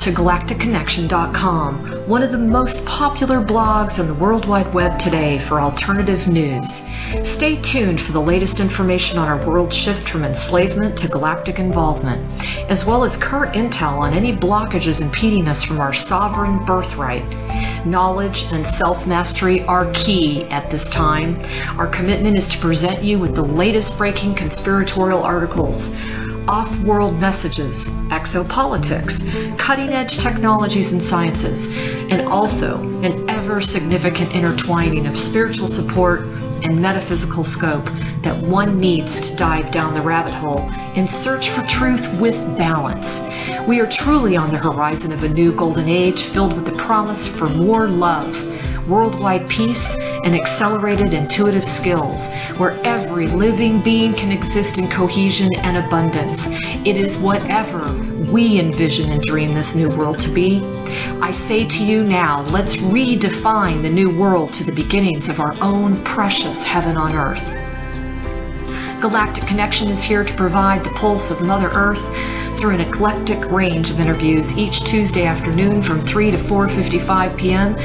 to galacticconnection.com, one of the most popular blogs on the World Wide Web today for alternative news. Stay tuned for the latest information on our world shift from enslavement to galactic involvement, as well as current intel on any blockages impeding us from our sovereign birthright. Knowledge and self-mastery are key at this time. Our commitment is to present you with the latest breaking conspiratorial articles, off-world messages, exopolitics, cutting-edge technologies and sciences, and also an ever-significant intertwining of spiritual support and metaphysical scope that one needs to dive down the rabbit hole in search for truth with balance. We are truly on the horizon of a new golden age filled with the promise for more love, worldwide peace, and accelerated intuitive skills, where every living being can exist in cohesion and abundance. It is whatever we envision and dream this new world to be. I say to you now, let's redefine the new world to the beginnings of our own precious heaven on earth. Galactic Connection is here to provide the pulse of Mother Earth through an eclectic range of interviews each Tuesday afternoon from 3 to 4:55 p.m.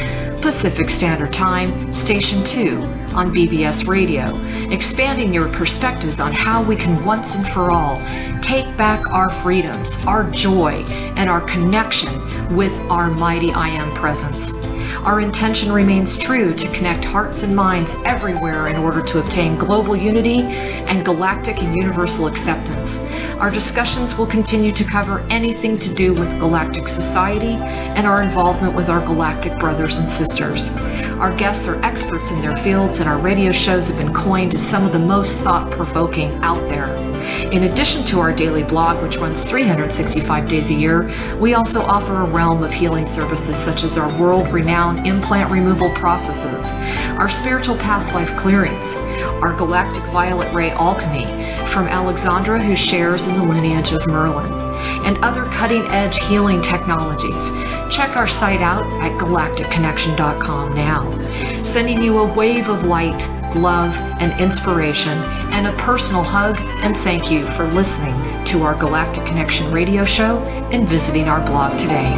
Pacific Standard Time, Station 2 on BBS Radio, expanding your perspectives on how we can once and for all take back our freedoms, our joy, and our connection with our mighty I Am presence. Our intention remains true to connect hearts and minds everywhere in order to obtain global unity and galactic and universal acceptance. Our discussions will continue to cover anything to do with galactic society and our involvement with our galactic brothers and sisters. Our guests are experts in their fields, and our radio shows have been coined as some of the most thought-provoking out there. In addition to our daily blog, which runs 365 days a year, we also offer a realm of healing services such as our world-renowned implant removal processes, our spiritual past life clearings, our galactic violet ray alchemy from Alexandra, who shares in the lineage of Merlin, and other cutting-edge healing technologies. Check our site out at galacticconnection.com now, sending you a wave of light, love, and inspiration, and a personal hug and thank you for listening to our Galactic Connection radio show and visiting our blog today.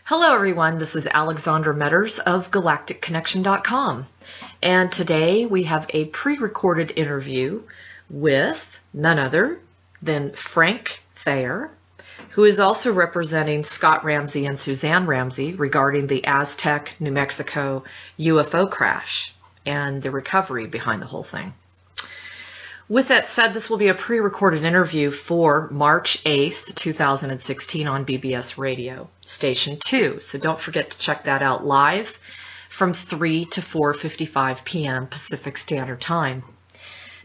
Hello everyone, this is Alexandra Meadors of galacticconnection.com, and today we have a pre-recorded interview with none other than Frank Thayer, who is also representing Scott Ramsey and Suzanne Ramsey regarding the Aztec, New Mexico UFO crash and the recovery behind the whole thing. With that said, this will be a pre-recorded interview for March 8th, 2016 on BBS Radio, Station 2. So don't forget to check that out live from 3 to 4:55 p.m. Pacific Standard Time.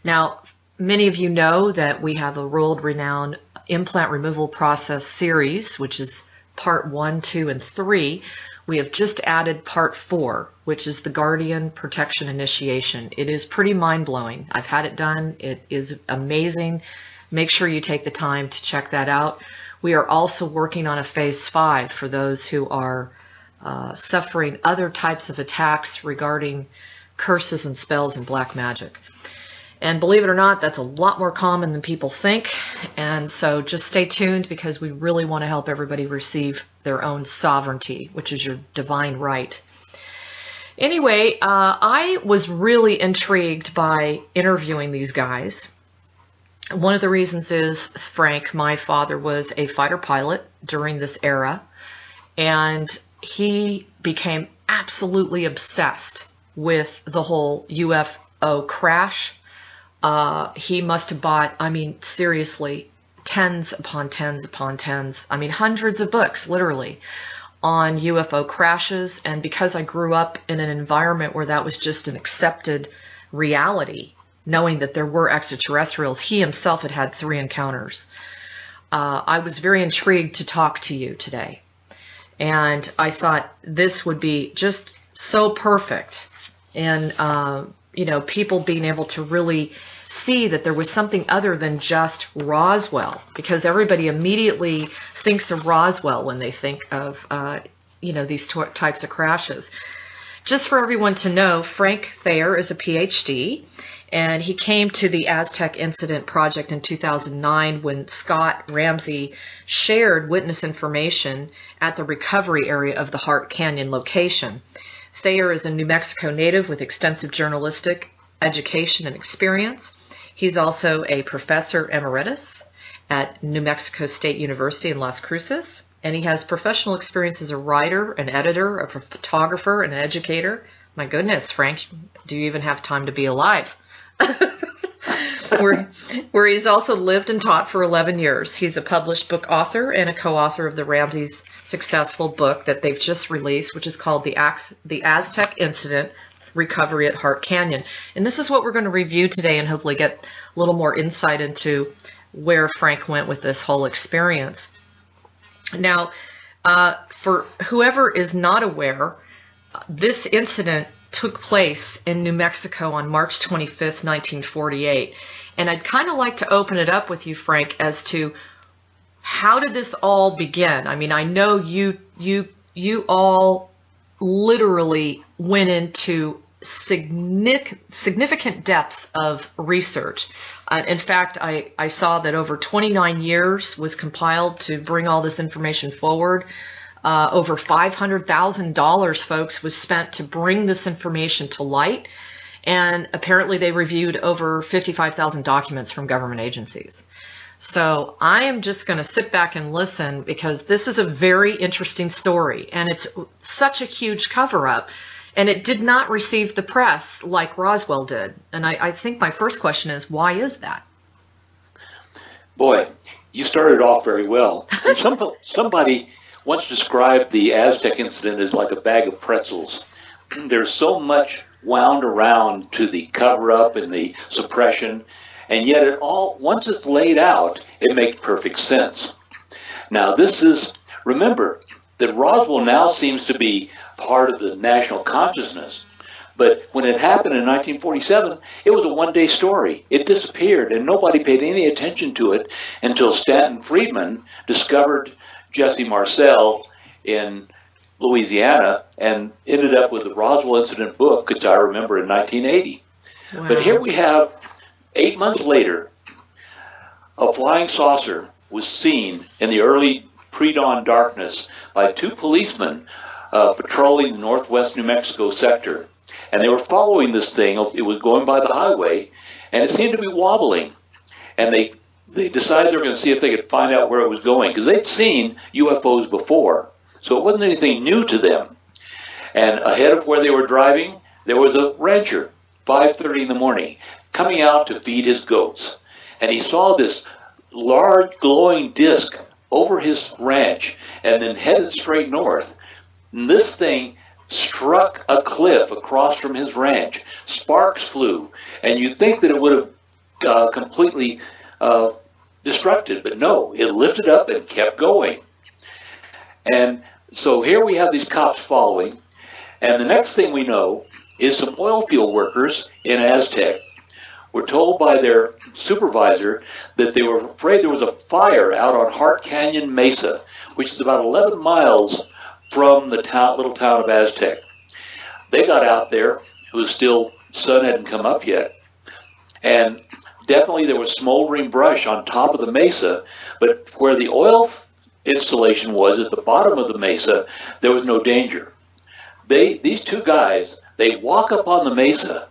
Now, many of you know that we have a world-renowned implant removal process series, which is part 1, 2, and 3. We have just added part 4, which is the Guardian Protection Initiation. It is pretty mind-blowing. I've had it done. It is amazing. Make sure you take the time to check that out. We are also working on a phase 5 for those who are suffering other types of attacks regarding curses and spells and black magic. And believe it or not, that's a lot more common than people think. And so just stay tuned, because we really want to help everybody receive their own sovereignty, which is your divine right. Anyway, I was really intrigued by interviewing these guys. One of the reasons is Frank, my father, was a fighter pilot during this era, and he became absolutely obsessed with the whole UFO crash. He must have bought, I mean, seriously, tens upon tens upon tens, I mean, hundreds of books, literally, on UFO crashes. And because I grew up in an environment where that was just an accepted reality, knowing that there were extraterrestrials, he himself had had 3 encounters. I was very intrigued to talk to you today. And I thought this would be just so perfect. And, you know, people being able to really see that there was something other than just Roswell, because everybody immediately thinks of Roswell when they think of, you know, these types of crashes. Just for everyone to know, Frank Thayer is a Ph.D., and he came to the Aztec Incident project in 2009 when Scott Ramsey shared witness information at the recovery area of the Hart Canyon location. Thayer is a New Mexico native with extensive journalistic education and experience. He's also a professor emeritus at New Mexico State University in Las Cruces, and he has professional experience as a writer, an editor, a photographer, and an educator. My goodness, Frank, do you even have time to be alive? where he's also lived and taught for 11 years. He's a published book author and a co-author of the Ramsey's successful book that they've just released, which is called The Aztec Incident, Recovery at Hart Canyon. And this is what we're going to review today and hopefully get a little more insight into where Frank went with this whole experience. Now, for whoever is not aware, this incident took place in New Mexico on March 25th, 1948. And I'd kind of like to open it up with you, Frank, as to how did this all begin? I mean, I know you all literally went into significant depths of research. In fact, I saw that over 29 years was compiled to bring all this information forward. Over $500,000, folks, was spent to bring this information to light. And apparently they reviewed over 55,000 documents from government agencies. So I am just going to sit back and listen because this is a very interesting story. And it's such a huge cover-up. And it did not receive the press like Roswell did. And I think my first question is, why is that? Boy, you started off very well. Somebody once described the Aztec incident as like a bag of pretzels. There's so much wound around to the cover-up and the suppression, and yet it all, once it's laid out, it makes perfect sense. Now remember that Roswell now seems to be part of the national consciousness, but when it happened in 1947, it was a one-day story. It disappeared, and nobody paid any attention to it until Stanton Friedman discovered Jesse Marcel in Louisiana and ended up with the Roswell Incident book, which I remember in 1980. Wow. But here we have, 8 months later, a flying saucer was seen in the early pre-dawn darkness by two policemen patrolling the northwest New Mexico sector. And they were following this thing. It was going by the highway, and it seemed to be wobbling. And they decided they were going to see if they could find out where it was going, because they'd seen UFOs before. So it wasn't anything new to them. And ahead of where they were driving, there was a rancher, 5:30 in the morning, coming out to feed his goats. And he saw this large glowing disc over his ranch and then headed straight north. And this thing struck a cliff across from his ranch. Sparks flew, and you'd think that it would have completely destructed, but no, it lifted up and kept going. And so here we have these cops following, and the next thing we know is some oil field workers in Aztec were told by their supervisor that they were afraid there was a fire out on Hart Canyon Mesa, which is about 11 miles from the little town of Aztec. They got out there. It was still, sun hadn't come up yet. And definitely there was smoldering brush on top of the mesa, but where the oil installation was at the bottom of the mesa, there was no danger. These two guys, they walk up on the mesa,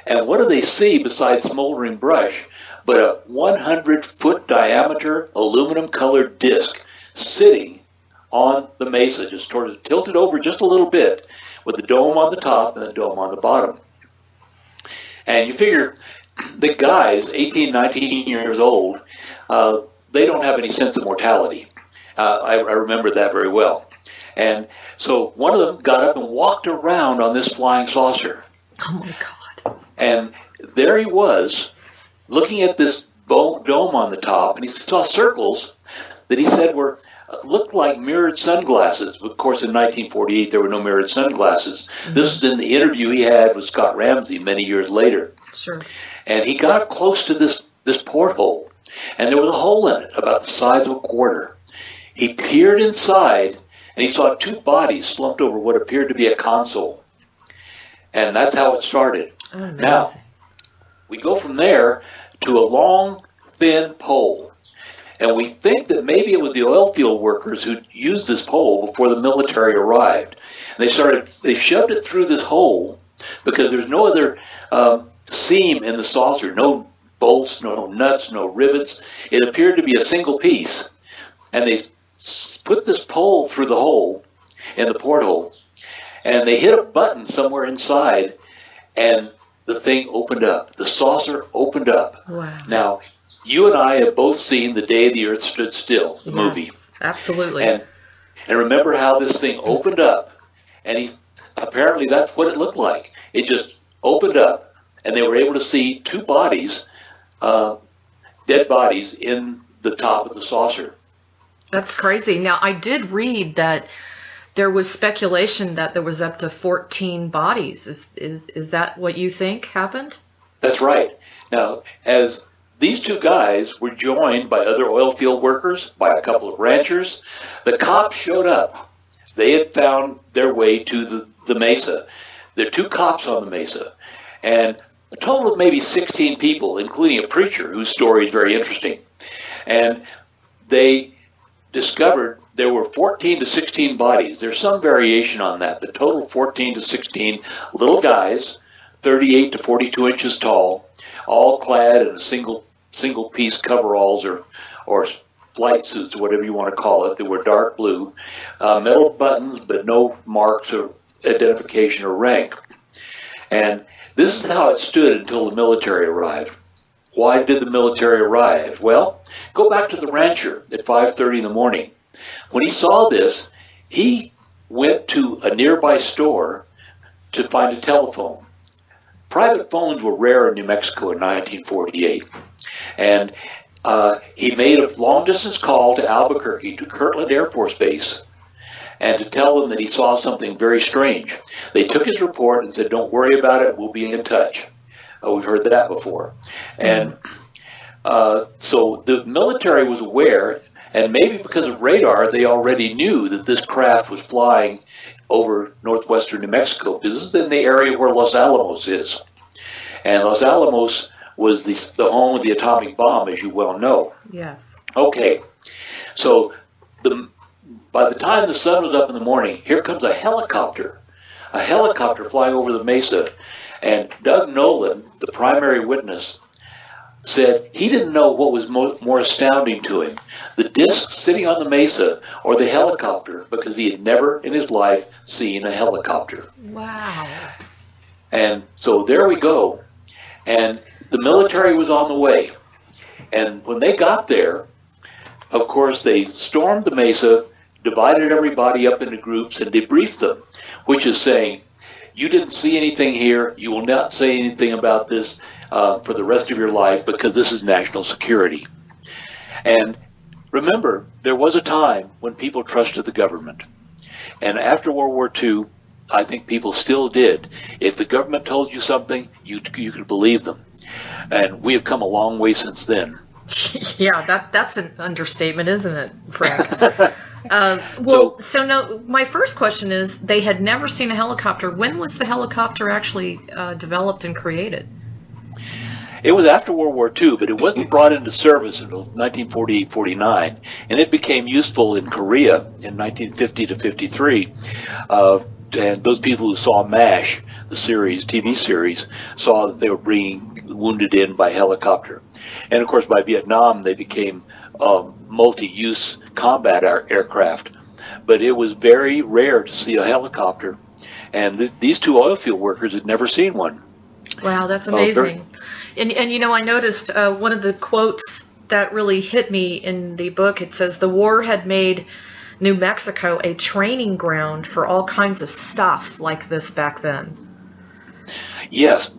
and what do they see besides smoldering brush but a 100-foot diameter aluminum-colored disc sitting on the mesa, just sort of tilted over just a little bit, with the dome on the top and the dome on the bottom. And you figure the guys, 18, 19 years old, they don't have any sense of mortality. I remember that very well. And so one of them got up and walked around on this flying saucer. Oh my God. And there he was, looking at this dome on the top, and he saw circles that he said looked like mirrored sunglasses. Of course, in 1948, there were no mirrored sunglasses. Mm-hmm. This is in the interview he had with Scott Ramsey many years later. Sure. And he got close to this porthole, and there was a hole in it about the size of a quarter. He peered inside, and he saw two bodies slumped over what appeared to be a console. And that's how it started. Amazing. Now, we go from there to a long, thin pole. And we think that maybe it was the oil field workers who used this pole before the military arrived. And they shoved it through this hole because there's no other seam in the saucer, no bolts, no nuts, no rivets. It appeared to be a single piece. And they put this pole through the hole in the porthole, and they hit a button somewhere inside, and the thing opened up. The saucer opened up. Wow. Now, you and I have both seen The Day the Earth Stood Still, the movie. Absolutely. And remember how this thing opened up, and apparently that's what it looked like. It just opened up, and they were able to see two bodies, dead bodies, in the top of the saucer. That's crazy. Now, I did read that there was speculation that there was up to 14 bodies. Is that what you think happened? That's right. Now, as these two guys were joined by other oil field workers, by a couple of ranchers, the cops showed up. They had found their way to the mesa. There are two cops on the mesa, and a total of maybe 16 people, including a preacher whose story is very interesting. And they discovered there were 14 to 16 bodies. There's some variation on that, but total 14 to 16 little guys, 38 to 42 inches tall, all clad in a single piece coveralls or flight suits, whatever you want to call it. They were dark blue, metal buttons, but no marks of identification or rank. And this is how it stood until the military arrived. Why did the military arrive? Well, go back to the rancher at 5:30 in the morning. When he saw this, he went to a nearby store to find a telephone. Private phones were rare in New Mexico in 1948. And he made a long-distance call to Albuquerque, to Kirtland Air Force Base, and to tell them that he saw something very strange. They took his report and said, "Don't worry about it, we'll be in touch." We've heard that before. And so the military was aware, and maybe because of radar, they already knew that this craft was flying over northwestern New Mexico, because this is in the area where Los Alamos is. And Los Alamos was the home of the atomic bomb, as you well know. Yes. Okay, so by the time the sun was up in the morning, here comes a helicopter flying over the mesa. And Doug Nolan, the primary witness, said he didn't know what was more astounding to him, the disc sitting on the mesa or the helicopter, because he had never in his life seen a helicopter. Wow. And so there we go. And the military was on the way. And when they got there, of course, they stormed the mesa, divided everybody up into groups, and debriefed them, which is saying, you didn't see anything here. You will not say anything about this for the rest of your life, because this is national security. And remember, there was a time when people trusted the government. And after World War II, I think people still did. If the government told you something, you could believe them. And we have come a long way since then. Yeah, that's an understatement, isn't it, Frank? So now my first question is, they had never seen a helicopter. When was the helicopter actually developed and created? It was after World War II, but it wasn't brought into service until 1948-49, and it became useful in Korea in 1950 to 53. And those people who saw MASH, the TV series, saw that they were bringing wounded in by helicopter. And of course, by Vietnam, they became multi-use combat aircraft. But it was very rare to see a helicopter, and these two oil field workers had never seen one. Wow, that's amazing. And you know, I noticed one of the quotes that really hit me in the book. It says, the war had made New Mexico a training ground for all kinds of stuff like this back then. Yes.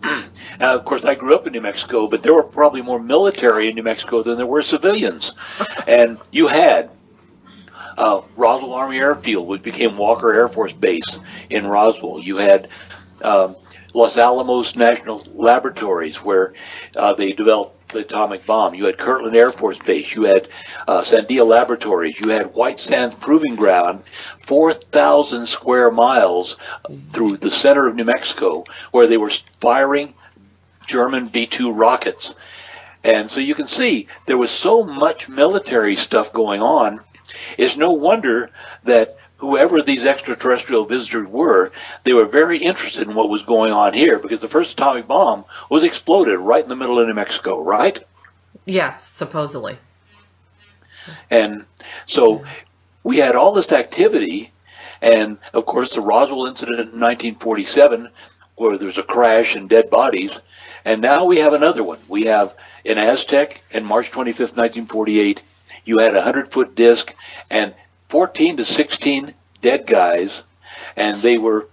Now, of course, I grew up in New Mexico, but there were probably more military in New Mexico than there were civilians. And you had Roswell Army Airfield, which became Walker Air Force Base in Roswell. You had Los Alamos National Laboratories, where they developed the atomic bomb. You had Kirtland Air Force Base. You had Sandia Laboratories. You had White Sands Proving Ground, 4,000 square miles through the center of New Mexico, where they were firing German B-2 rockets. And so you can see there was so much military stuff going on. It's no wonder that whoever these extraterrestrial visitors were, they were very interested in what was going on here, because the first atomic bomb was exploded right in the middle of New Mexico, right? Yeah, supposedly. And so we had all this activity, and of course the Roswell incident in 1947, where there's a crash and dead bodies, and now we have another one. We have in Aztec, in March 25th, 1948, you had a 100-foot disc and 14 to 16 dead guys, and they weren't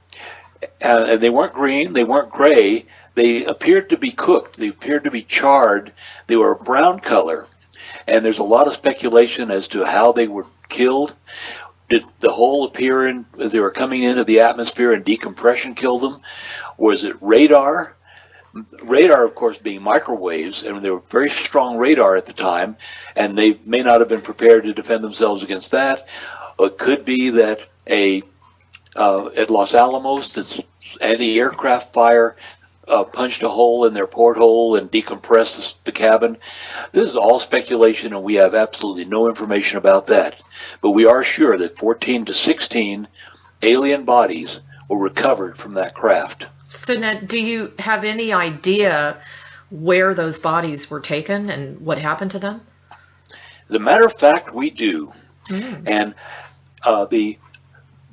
green, they weren't gray, they appeared to be cooked, they appeared to be charred, they were a brown color, and there's a lot of speculation as to how they were killed. Did the hole appear as they were coming into the atmosphere and decompression killed them? Was it radar? Radar, of course, being microwaves, and they were very strong radar at the time, and they may not have been prepared to defend themselves against that. It could be that at Los Alamos, this anti-aircraft fire punched a hole in their porthole and decompressed the cabin. This is all speculation, and we have absolutely no information about that. But we are sure that 14 to 16 alien bodies were recovered from that craft. So now, do you have any idea where those bodies were taken and what happened to them? As a matter of fact, we do. And the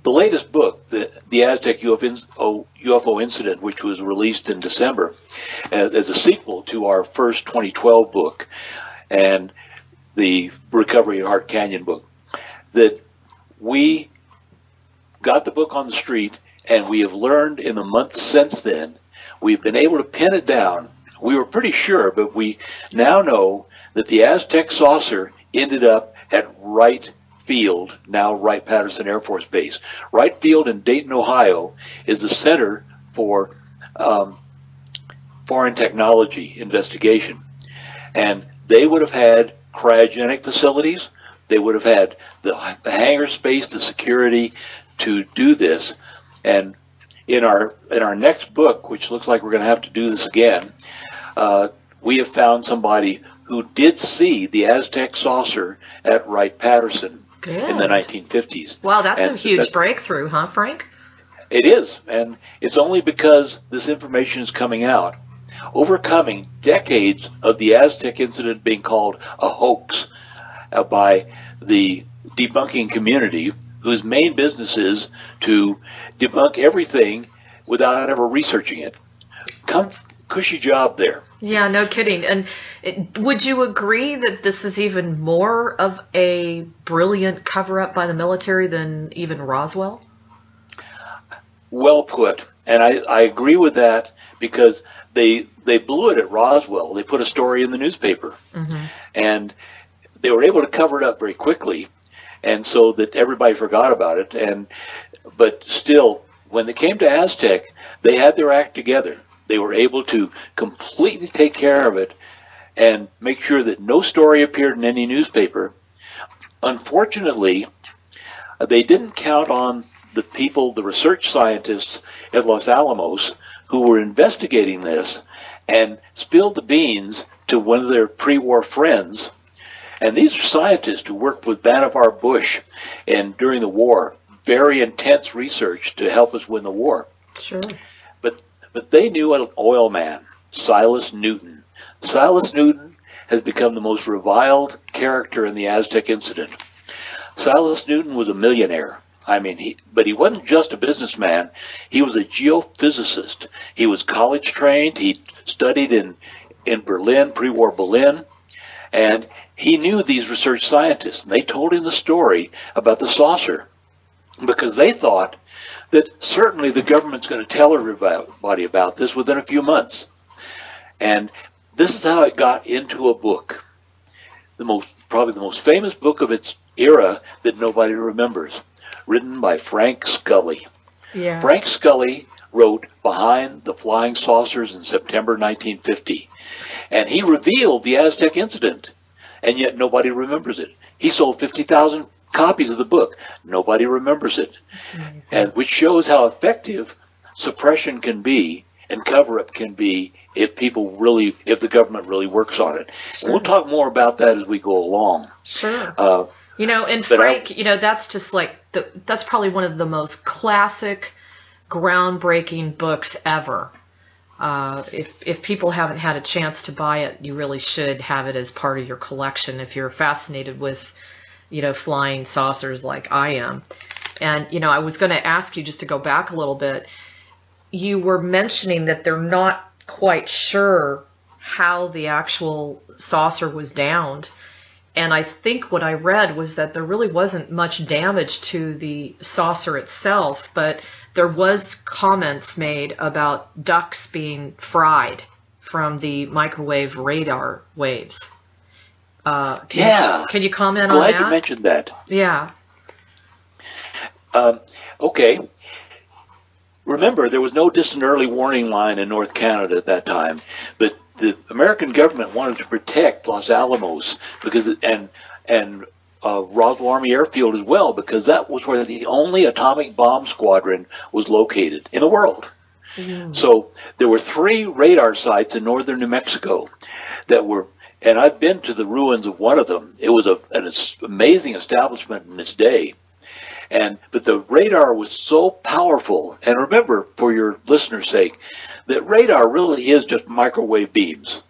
latest book, the Aztec UFO Incident, which was released in December as a sequel to our first 2012 book and the Recovery at Heart Canyon book, that we got the book on the street, and we have learned in the months since then, we've been able to pin it down. We were pretty sure, but we now know that the Aztec saucer ended up at Wright Field, now Wright-Patterson Air Force Base. Wright Field in Dayton, Ohio, is the center for foreign technology investigation. And they would have had cryogenic facilities. They would have had the hangar space, the security to do this. And in our next book, which looks like we're going to have to do this again, we have found somebody who did see the Aztec saucer at Wright-Patterson in the 1950s. Wow, that's a huge breakthrough, huh, Frank? It is, and it's only because this information is coming out, overcoming decades of the Aztec incident being called a hoax by the debunking community, whose main business is to debunk everything without ever researching it. Cushy job there. Yeah, no kidding. And would you agree that this is even more of a brilliant cover-up by the military than even Roswell? Well put. And I agree with that, because they blew it at Roswell. They put a story in the newspaper. And they were able to cover it up very quickly, and so that everybody forgot about it. But still, when they came to Aztec, they had their act together. They were able to completely take care of it and make sure that no story appeared in any newspaper. Unfortunately, they didn't count on the people, the research scientists at Los Alamos, who were investigating this, and spilled the beans to one of their pre-war friends. And these are scientists who worked with Vannevar Bush and during the war, very intense research to help us win the war. Sure. But they knew an oil man, Silas Newton. Silas Newton has become the most reviled character in the Aztec incident. Silas Newton was a millionaire. But he wasn't just a businessman. He was a geophysicist. He was college trained. He studied in Berlin, pre-war Berlin. And he knew these research scientists, and they told him the story about the saucer, because they thought that certainly the government's going to tell everybody about this within a few months. And this is how it got into a book, probably the most famous book of its era that nobody remembers, written by Frank Scully. Yeah. Frank Scully wrote Behind the Flying Saucers in September 1950. And he revealed the Aztec incident, and yet nobody remembers it. He sold 50,000 copies of the book. Nobody remembers it. And which shows how effective suppression can be and cover-up can be if the government really works on it. Sure. And we'll talk more about that as we go along. Sure. And Frank, that's just like, that's probably one of the most classic, groundbreaking books ever. If people haven't had a chance to buy it, you really should have it as part of your collection if you're fascinated with, flying saucers like I am. And, I was going to ask you, just to go back a little bit, you were mentioning that they're not quite sure how the actual saucer was downed. And I think what I read was that there really wasn't much damage to the saucer itself, but there was comments made about ducks being fried from the microwave radar waves. Can you comment on that? Glad you mentioned that. Yeah. Okay. Remember, there was no distant early warning line in North Canada at that time, but the American government wanted to protect Los Alamos and Roswell Army Airfield as well, because that was where the only atomic bomb squadron was located in the world. Mm. So there were 3 radar sites in northern New Mexico that were, and I've been to the ruins of one of them. It was an amazing establishment in its day. But the radar was so powerful, and remember, for your listeners' sake, that radar really is just microwave beams.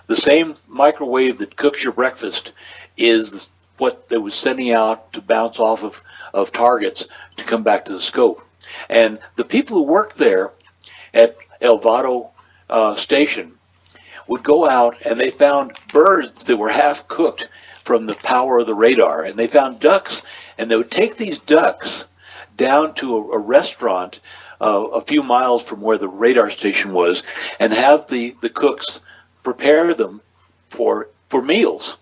The same microwave that cooks your breakfast is what they was sending out to bounce off of targets to come back to the scope. And the people who worked there at El Vado Station would go out, and they found birds that were half cooked from the power of the radar, and they found ducks. And they would take these ducks down to a restaurant a few miles from where the radar station was, and have the cooks prepare them for meals.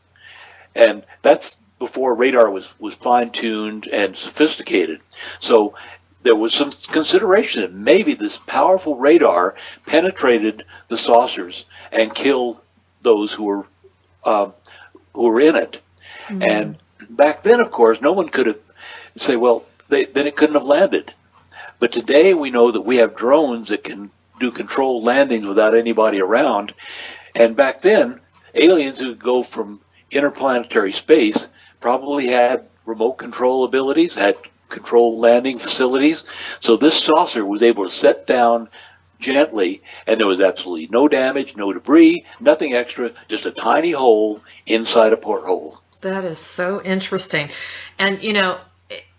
And that's before radar was fine-tuned and sophisticated. So there was some consideration that maybe this powerful radar penetrated the saucers and killed those who were in it. Mm-hmm. And back then, of course, no one could have say, well, then it couldn't have landed. But today we know that we have drones that can do controlled landings without anybody around. And back then, aliens who go from interplanetary space probably had remote control abilities, had controlled landing facilities. So this saucer was able to set down gently, and there was absolutely no damage, no debris, nothing extra, just a tiny hole inside a porthole. That is so interesting. And,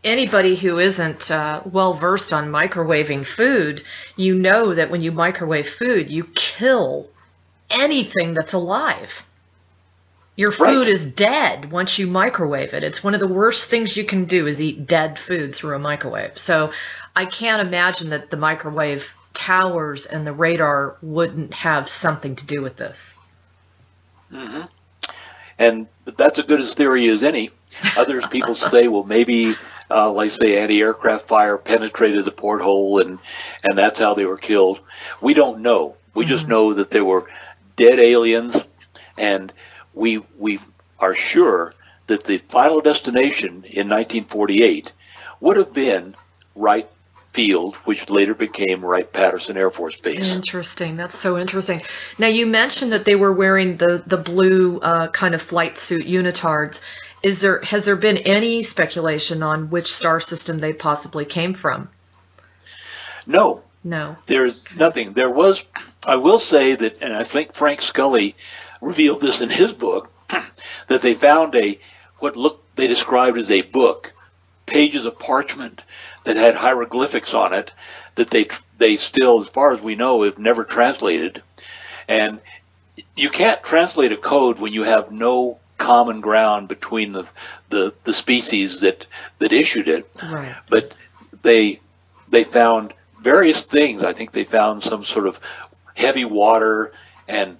anybody who isn't well-versed on microwaving food, you know that when you microwave food, you kill anything that's alive. Your food is dead once you microwave it. It's one of the worst things you can do is eat dead food through a microwave. So I can't imagine that the microwave towers and the radar wouldn't have something to do with this. Mm-hmm. And that's as good a theory as any. Others people say, well, maybe, like say, anti-aircraft fire penetrated the porthole and that's how they were killed. We don't know. We just know that there were dead aliens, and we are sure that the final destination in 1948 would have been Wright Field, which later became Wright-Patterson Air Force Base. Interesting. That's so interesting. Now, you mentioned that they were wearing the blue kind of flight suit unitards. Has there been any speculation on which star system they possibly came from? No. No. There's nothing. There was, I will say that, and I think Frank Scully revealed this in his book, that they found they described as a book, pages of parchment that had hieroglyphics on it that they still, as far as we know, have never translated. And you can't translate a code when you have no common ground between the species that issued it. Right. But they found various things. I think they found some sort of heavy water and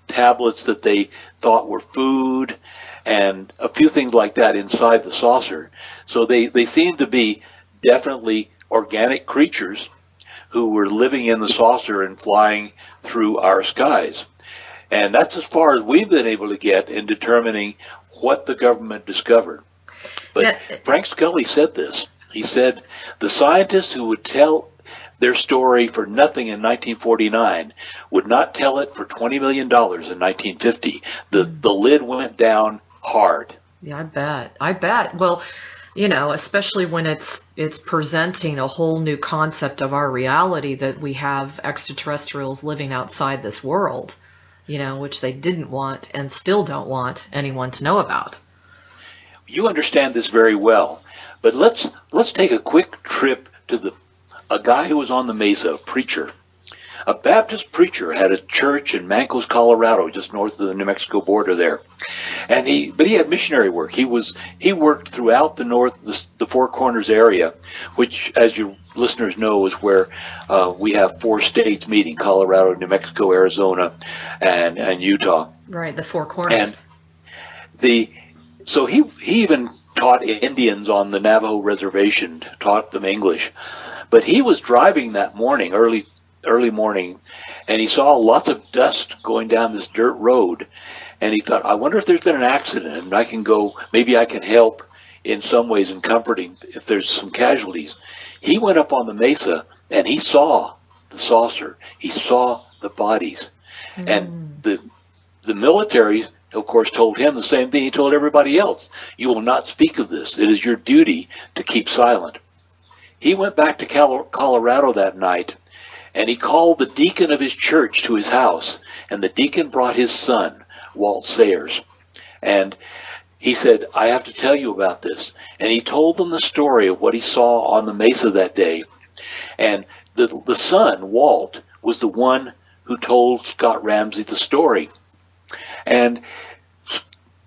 tablets that they thought were food and a few things like that inside the saucer. So they seem to be definitely organic creatures who were living in the saucer and flying through our skies. And that's as far as we've been able to get in determining what the government discovered. But Frank Scully said this. He said the scientists who would tell their story for nothing in 1949 would not tell it for $20 million in 1950. The lid went down hard. Yeah, I bet. Well, you know, especially when it's presenting a whole new concept of our reality, that we have extraterrestrials living outside this world, you know, which they didn't want and still don't want anyone to know about. You understand this very well, but let's take a quick trip to a guy who was on the Mesa, a preacher. A Baptist preacher had a church in Mancos, Colorado, just north of the New Mexico border there. And he had missionary work. He worked throughout the north, the Four Corners area, which, as your listeners know, is where we have 4 states meeting: Colorado, New Mexico, Arizona, and Utah. Right, the Four Corners. And so he even taught Indians on the Navajo reservation, taught them English. But he was driving that morning, early morning, and he saw lots of dust going down this dirt road, and he thought, I wonder if there's been an accident, and I can go, maybe I can help in some ways in comforting if there's some casualties. He went up on the mesa, and he saw the saucer. He saw the bodies. And the military, of course, told him the same thing he told everybody else. You will not speak of this. It is your duty to keep silent. He went back to Colorado that night, and he called the deacon of his church to his house, and the deacon brought his son, Walt Sayers. And he said, I have to tell you about this. And he told them the story of what he saw on the mesa that day. And the son, Walt, was the one who told Scott Ramsey the story. And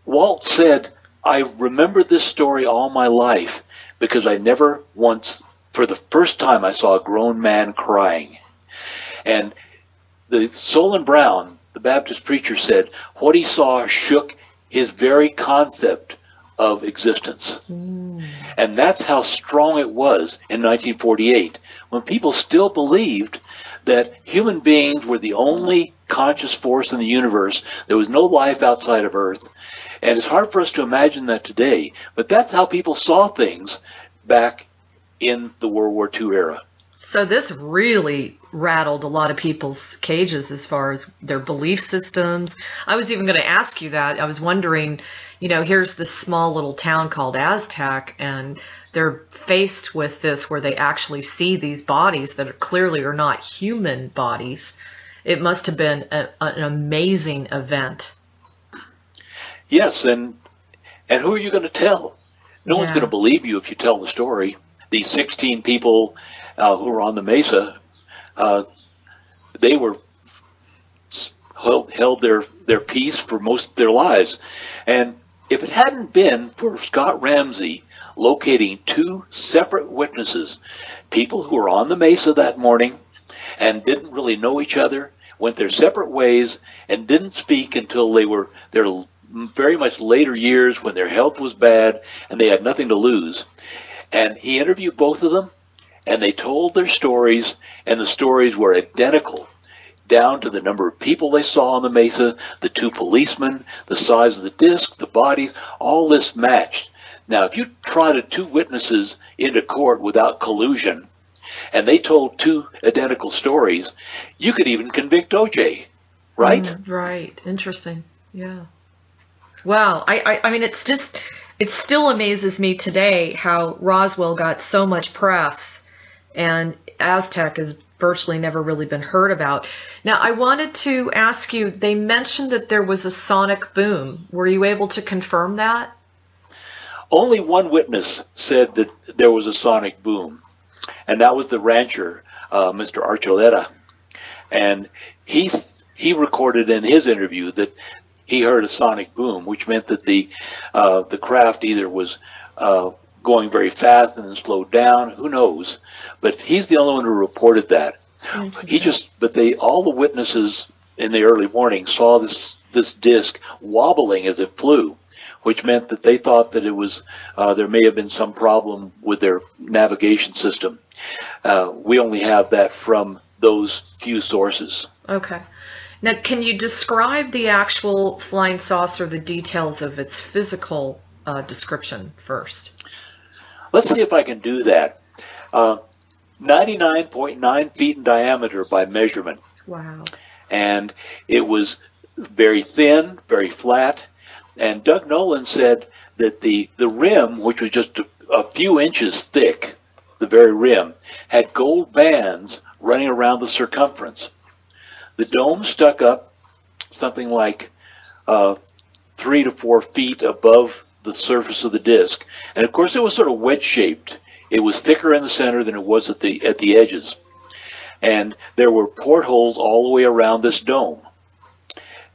Walt said, I remember this story all my life because I never once, for the first time, I saw a grown man crying. And the Solon Brown, the Baptist preacher, said what he saw shook his very concept of existence. And that's how strong it was in 1948, when people still believed that human beings were the only conscious force in the universe. There was no life outside of Earth. And it's hard for us to imagine that today, but that's how people saw things back in the World War II era. So this really rattled a lot of people's cages as far as their belief systems. I was even going to ask you that. I was wondering, you know, here's this small little town called Aztec, and they're faced with this where they actually see these bodies that clearly are not human bodies. It must have been an amazing event. Yes, and who are you going to tell? No one's going to believe you if you tell the story. These 16 people who were on the mesa, they were held their peace for most of their lives. And if it hadn't been for Scott Ramsey locating 2 separate witnesses, people who were on the mesa that morning and didn't really know each other, went their separate ways, and didn't speak until they were their very much later years when their health was bad and they had nothing to lose. And he interviewed both of them, and they told their stories, and the stories were identical, down to the number of people they saw on the mesa, the 2 policemen, the size of the disc, the bodies, all this matched. Now, if you trotted 2 witnesses into court without collusion, and they told 2 identical stories, you could even convict O.J., right? Right. Interesting. Yeah. Wow. I mean, it's just, it still amazes me today how Roswell got so much press and Aztec has virtually never really been heard about. Now, I wanted to ask you, they mentioned that there was a sonic boom. Were you able to confirm that? Only one witness said that there was a sonic boom, and that was the rancher, Mr. Archuleta. And he recorded in his interview that he heard a sonic boom, which meant that the craft either was going very fast and then slowed down. Who knows? But he's the only one who reported that. All the witnesses in the early morning saw this disc wobbling as it flew, which meant that they thought that it was there may have been some problem with their navigation system. We only have that from those few sources. Okay. Now, can you describe the actual flying saucer, the details of its physical description first? Let's see if I can do that. 99.9 feet in diameter by measurement. Wow. And it was very thin, very flat. And Doug Nolan said that the rim, which was just a few inches thick, the very rim, had gold bands running around the circumference. The dome stuck up something like 3 to 4 feet above the surface of the disc. And of course it was sort of wedge-shaped. It was thicker in the center than it was at the edges. And there were portholes all the way around this dome.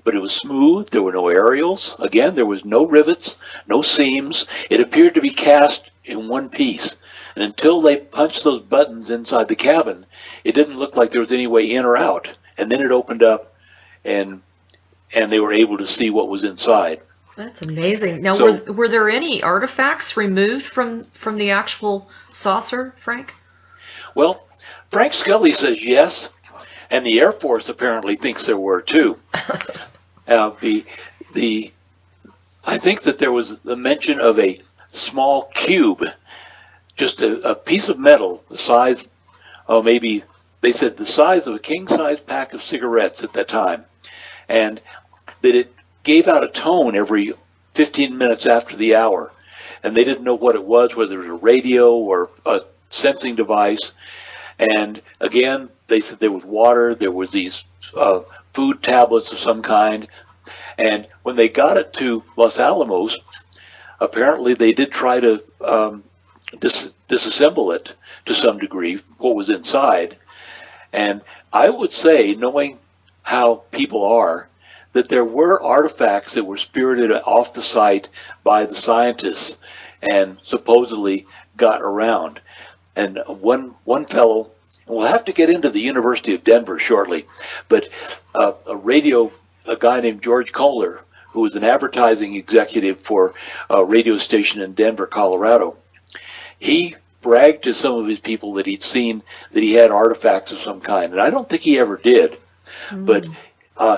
But it was smooth. There were no aerials. Again, there was no rivets, no seams. It appeared to be cast in one piece. And until they punched those buttons inside the cabin, it didn't look like there was any way in or out. And then it opened up, and they were able to see what was inside. That's amazing. Now, so, were there any artifacts removed from the actual saucer, Frank? Well, Frank Scully says yes, and the Air Force apparently thinks there were too. I think that there was a mention of a small cube, just a piece of metal, the size of maybe, they said the size of a king-size pack of cigarettes at that time, and that it gave out a tone every 15 minutes after the hour, and they didn't know what it was, whether it was a radio or a sensing device. And again, they said there was water, there was these food tablets of some kind, and when they got it to Los Alamos, apparently they did try to disassemble it to some degree, what was inside. And I would say, knowing how people are, that there were artifacts that were spirited off the site by the scientists and supposedly got around. And one fellow, we'll have to get into the University of Denver shortly, but a guy named George Kohler, who was an advertising executive for a radio station in Denver, Colorado, he bragged to some of his people that he'd seen that he had artifacts of some kind. And I don't think he ever did, but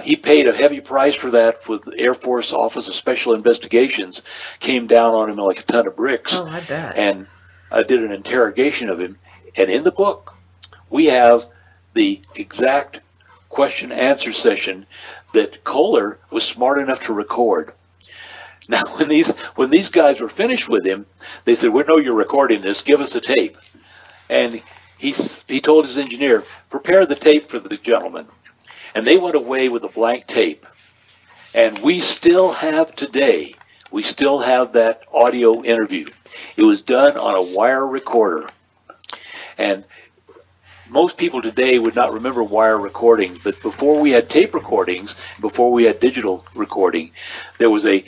he paid a heavy price for that with the Air Force Office of Special Investigations, came down on him like a ton of bricks. Oh, I bet. And I did an interrogation of him. And in the book, we have the exact question-answer session that Kohler was smart enough to record. Now, when these guys were finished with him, they said, "We know you're recording this. Give us the tape." And he told his engineer, "Prepare the tape for the gentleman." And they went away with a blank tape. And we still have today, we still have that audio interview. It was done on a wire recorder. And most people today would not remember wire recording, but before we had tape recordings, before we had digital recording, it was a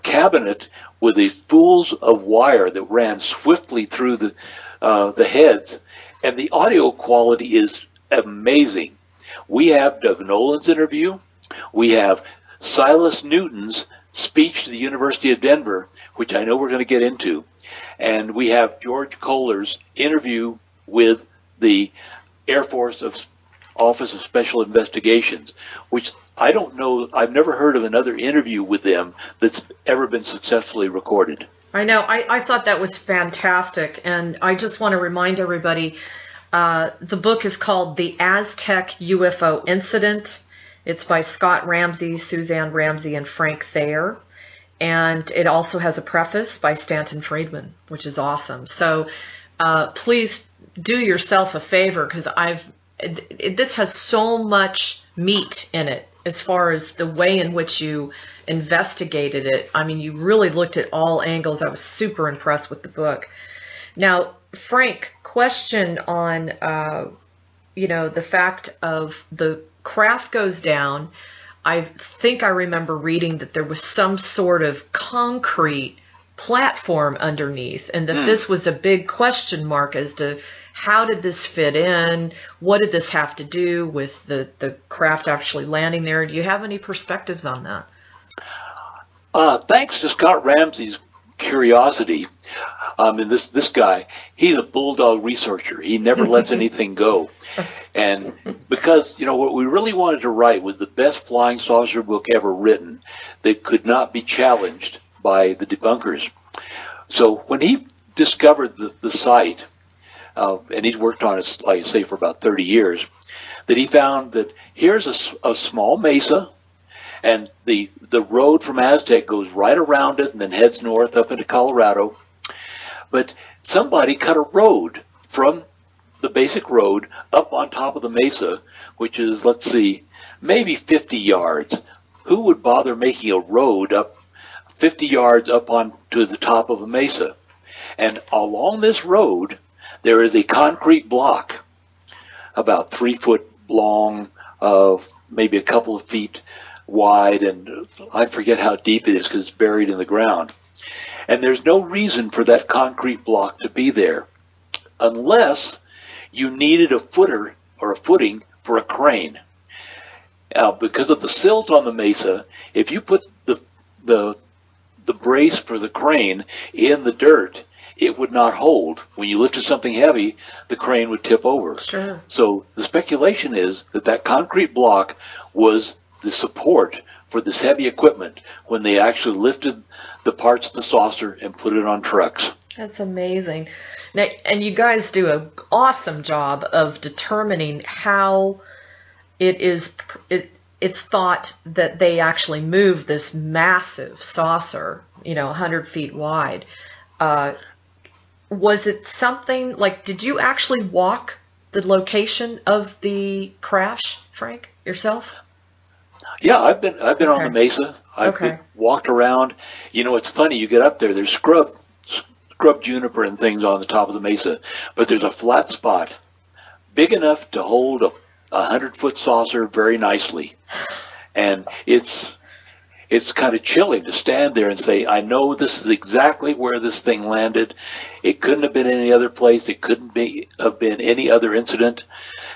cabinet with these spools of wire that ran swiftly through the heads, and the audio quality is amazing. We have Doug Nolan's interview. We have Silas Newton's speech to the University of Denver, which I know we're going to get into. And we have George Kohler's interview with the Air Force Office of Special Investigations, which I don't know, I've never heard of another interview with them that's ever been successfully recorded. I know. I thought that was fantastic. And I just want to remind everybody, the book is called The Aztec UFO Incident. It's by Scott Ramsey, Suzanne Ramsey, and Frank Thayer. And it also has a preface by Stanton Friedman, which is awesome. So please do yourself a favor, because this has so much meat in it as far as the way in which you investigated it. I mean, you really looked at all angles. I was super impressed with the book. Now, Frank, question on, the fact of the craft goes down. I think I remember reading that there was some sort of concrete platform underneath, and that this was a big question mark as to how did this fit in? What did this have to do with the craft actually landing there? Do you have any perspectives on that? Thanks to Scott Ramsey's curiosity. And this guy, he's a bulldog researcher. He never lets anything go. And because, what we really wanted to write was the best flying saucer book ever written that could not be challenged by the debunkers. So when he discovered the site, and he's worked on it, like I say, for about 30 years, that he found that here's a small mesa, and the road from Aztec goes right around it and then heads north up into Colorado. But somebody cut a road from the basic road up on top of the mesa, which is, let's see, maybe 50 yards. Who would bother making a road up 50 yards up on to the top of a mesa? And along this road, there is a concrete block about 3 foot long, maybe a couple of feet wide, and I forget how deep it is because it's buried in the ground. And there's no reason for that concrete block to be there unless you needed a footer or a footing for a crane. Because of the silt on the mesa, if you put the brace for the crane in the dirt, it would not hold. When you lifted something heavy, the crane would tip over. Sure. So the speculation is that concrete block was the support for this heavy equipment when they actually lifted the parts of the saucer and put it on trucks. That's amazing. Now, and you guys do an awesome job of determining how it's thought that they actually moved this massive saucer, 100 feet wide. Was it something like, did you actually walk the location of the crash, Frank, yourself? Yeah, I've been on the mesa. I've walked around. It's funny. You get up there. There's scrub juniper and things on the top of the mesa, but there's a flat spot big enough to hold a 100-foot saucer very nicely, and it's kind of chilling to stand there and say, I know this is exactly where this thing landed. It couldn't have been any other place. It couldn't have been any other incident.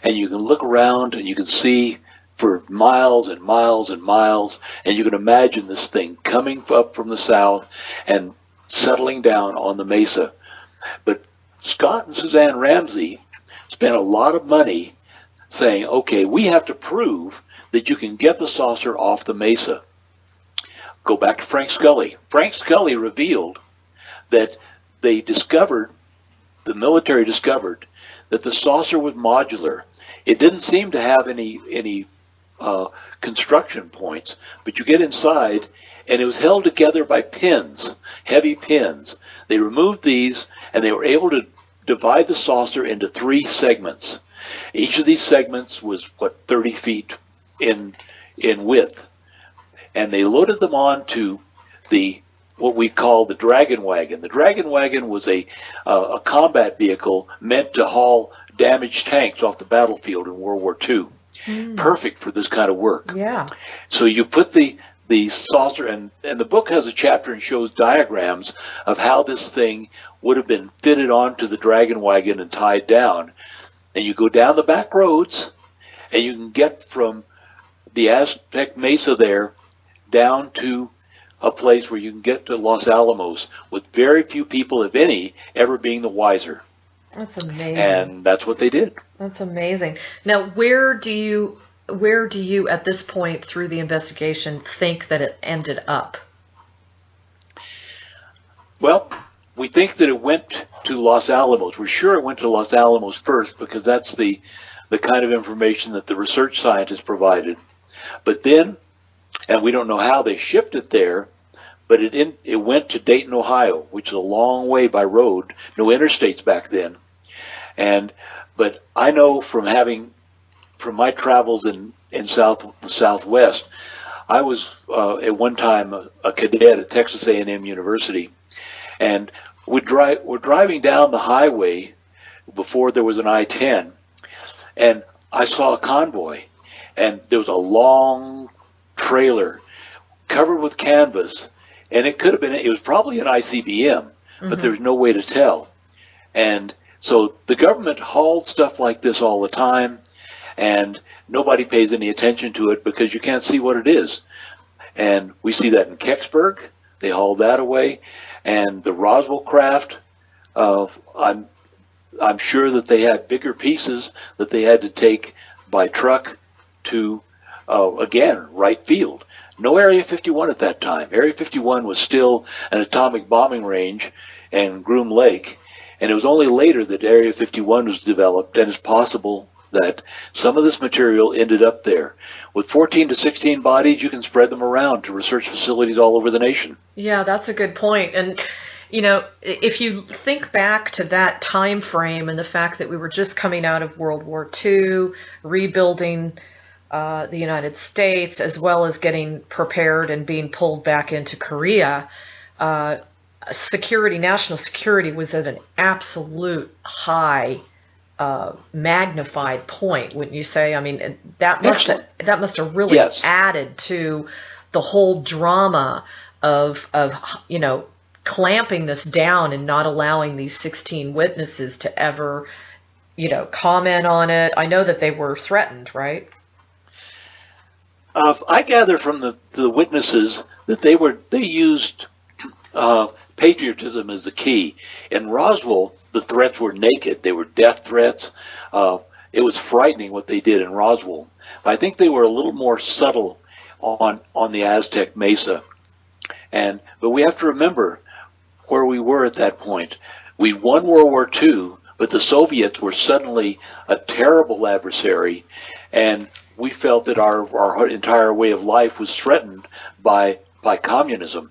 And you can look around and you can see for miles and miles and miles, and you can imagine this thing coming up from the south and settling down on the mesa. But Scott and Suzanne Ramsey spent a lot of money saying, okay, we have to prove that you can get the saucer off the mesa. Go back to Frank Scully. Frank Scully revealed that the military discovered that the saucer was modular. It didn't seem to have any construction points, but you get inside and it was held together by pins, heavy pins. They removed these and they were able to divide the saucer into 3 segments. Each of these segments was 30 feet in width, and they loaded them onto what we call the Dragon Wagon. The Dragon Wagon was a combat vehicle meant to haul damaged tanks off the battlefield in World War II. Perfect for this kind of work. Yeah. So you put the saucer, and the book has a chapter and shows diagrams of how this thing would have been fitted onto the Dragon Wagon and tied down. And you go down the back roads, and you can get from the Aztec Mesa there down to a place where you can get to Los Alamos with very few people, if any, ever being the wiser. That's amazing. And that's what they did. That's amazing. Now, where do you at this point through the investigation think that it ended up? Well, we think that it went to Los Alamos. We're sure it went to Los Alamos first because that's the kind of information that the research scientists provided. But then, and we don't know how they shipped it there, but it went to Dayton, Ohio, which is a long way by road, no interstates back then. But I know from my travels in the Southwest, I was at one time a cadet at Texas A&M University, and we're driving down the highway before there was an I-10, and I saw a convoy, and there was a long trailer covered with canvas, and it was probably an ICBM, but there's no way to tell. And so the government hauled stuff like this all the time, and nobody pays any attention to it because you can't see what it is. And we see that in Kecksburg. They hauled that away. And the Roswell craft, I'm sure that they had bigger pieces that they had to take by truck to, again, Wright Field. No Area 51 at that time. Area 51 was still an atomic bombing range and Groom Lake, and it was only later that Area 51 was developed, and it's possible that some of this material ended up there. With 14 to 16 bodies, you can spread them around to research facilities all over the nation. Yeah, that's a good point. And you know, if you think back to that time frame and the fact that we were just coming out of World War II, rebuilding the United States, as well as getting prepared and being pulled back into Korea, national security was at an absolute high, magnified point, wouldn't you say? I mean, that must have really added to the whole drama of clamping this down and not allowing these 16 witnesses to ever, comment on it. I know that they were threatened, right? I gather from the witnesses that they used patriotism as the key. In Roswell, the threats were naked. They were death threats. It was frightening what they did in Roswell. I think they were a little more subtle on the Aztec Mesa. But we have to remember where we were at that point. We won World War II, but the Soviets were suddenly a terrible adversary, and we felt that our entire way of life was threatened by communism.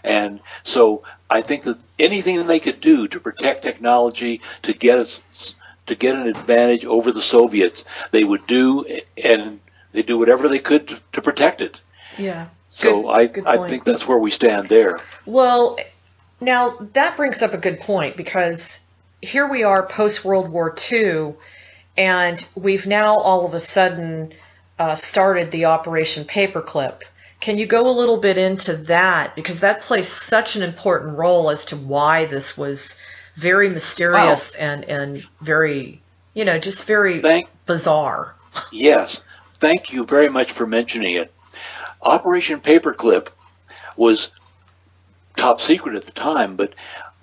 And so I think that anything that they could do to protect technology, to get an advantage over the Soviets, they would do, and they do whatever they could to protect it. Yeah. So I think that's where we stand there. Well, now that brings up a good point, because here we are post-World War II, and we've now all of a sudden started the Operation Paperclip. Can you go a little bit into that? Because that plays such an important role as to why this was very mysterious and very, just very bizarre. Yes. Thank you very much for mentioning it. Operation Paperclip was top secret at the time, but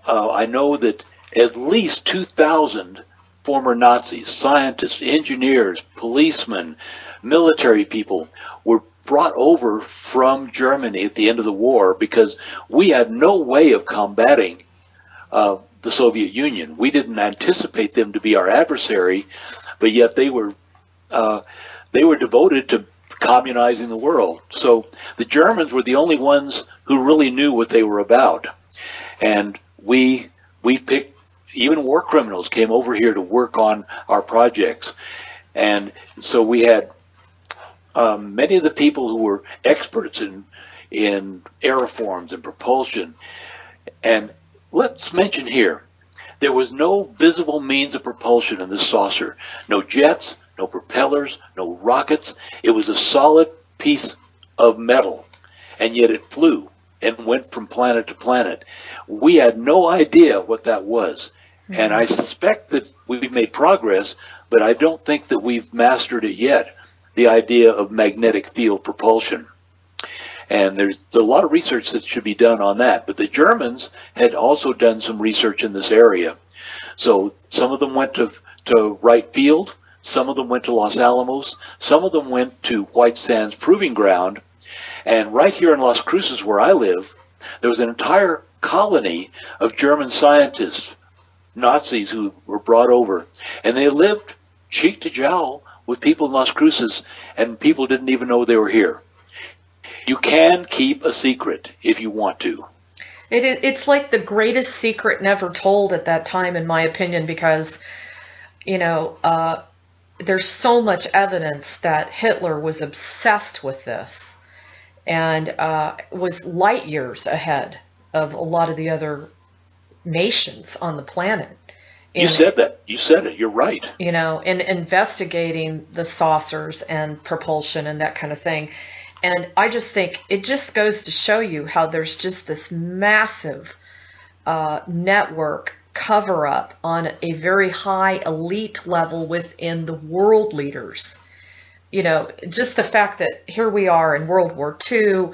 I know that at least 2,000 former Nazis, scientists, engineers, policemen, military people were brought over from Germany at the end of the war, because we had no way of combating the Soviet Union. We didn't anticipate them to be our adversary, but yet they were devoted to communizing the world. So the Germans were the only ones who really knew what they were about, and we picked. Even war criminals came over here to work on our projects, and so we had many of the people who were experts in aeroforms and propulsion. And let's mention here, there was no visible means of propulsion in this saucer. No jets, no propellers, no rockets. It was a solid piece of metal, and yet it flew and went from planet to planet. We had no idea what that was. Mm-hmm. And I suspect that we've made progress, but I don't think that we've mastered it yet, the idea of magnetic field propulsion. And there's a lot of research that should be done on that. But the Germans had also done some research in this area. So some of them went to Wright Field, some of them went to Los Alamos, some of them went to White Sands Proving Ground. And right here in Las Cruces, where I live, there was an entire colony of German scientists, Nazis, who were brought over. And they lived cheek to jowl with people in Las Cruces, and people didn't even know they were here. You can keep a secret if you want to. It's like the greatest secret never told at that time, in my opinion, because, there's so much evidence that Hitler was obsessed with this and was light years ahead of a lot of the other nations on the planet. You said that. You said it. You're right. In investigating the saucers and propulsion and that kind of thing. And I just think it just goes to show you how there's just this massive network cover-up on a very high elite level within the world leaders. Just the fact that here we are in World War II,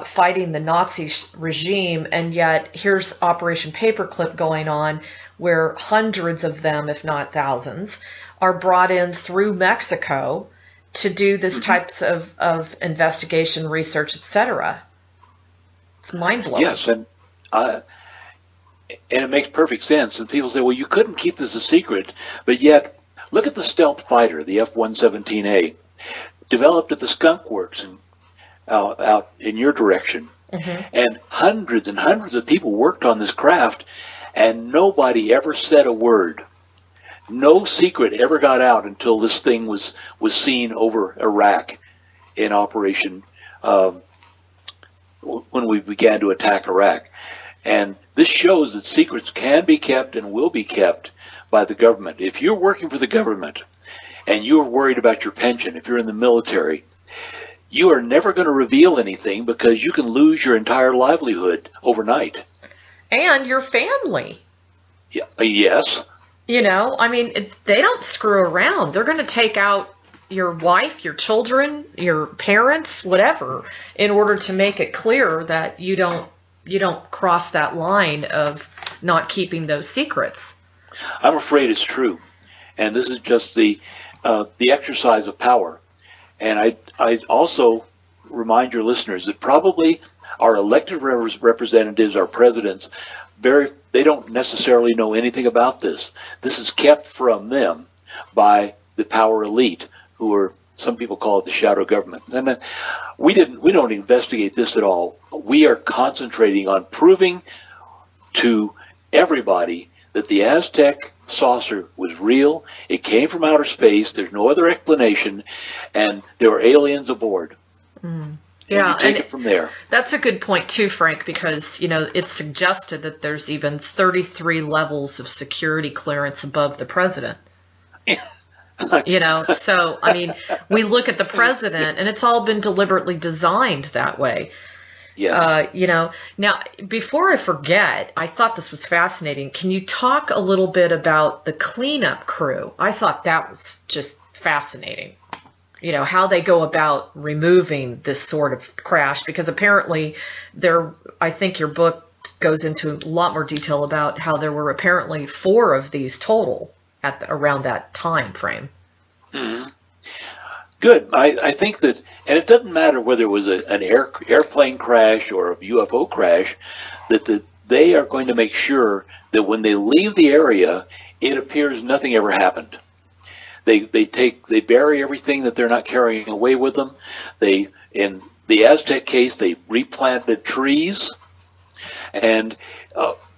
fighting the Nazi regime, and yet here's Operation Paperclip going on, where hundreds of them, if not thousands, are brought in through Mexico to do this types of investigation, research, etc. It's mind-blowing. Yes, and it makes perfect sense. And people say, well, you couldn't keep this a secret, but yet look at the stealth fighter, the F-117A, developed at the Skunk Works out in your direction. And hundreds of people worked on this craft, and nobody ever said a word. No secret ever got out until this thing was seen over Iraq in Operation when we began to attack Iraq. And this shows that secrets can be kept and will be kept by the government. If you're working for the government and you're worried about your pension, if you're in the military, you are never going to reveal anything because you can lose your entire livelihood overnight. And your family. Yeah, yes. You know, I mean, they don't screw around. They're going to take out your wife, your children, your parents, whatever, in order to make it clear that you don't cross that line of not keeping those secrets. I'm afraid it's true, and this is just the exercise of power. And I also remind your listeners that probably our elected representatives, our presidents, they don't necessarily know anything about this. This is kept from them by the power elite, who are, some people call it the shadow government. And we don't investigate this at all. We are concentrating on proving to everybody that the Aztec saucer was real. It came from outer space. There's no other explanation, and there were aliens aboard. Yeah, and take it from there. That's a good point too, Frank, because it's suggested that there's even 33 levels of security clearance above the president. So I mean, we look at the president, and it's all been deliberately designed that way. Yes. Now, before I forget, I thought this was fascinating. Can you talk a little bit about the cleanup crew? I thought that was just fascinating. How they go about removing this sort of crash, because apparently I think your book goes into a lot more detail about how there were apparently 4 of these total around that time frame. Mm-hmm. Good. I think that, and it doesn't matter whether it was an airplane crash or a UFO crash, that they are going to make sure that when they leave the area, it appears nothing ever happened. They bury everything that they're not carrying away with them. In the Aztec case, they replanted trees, and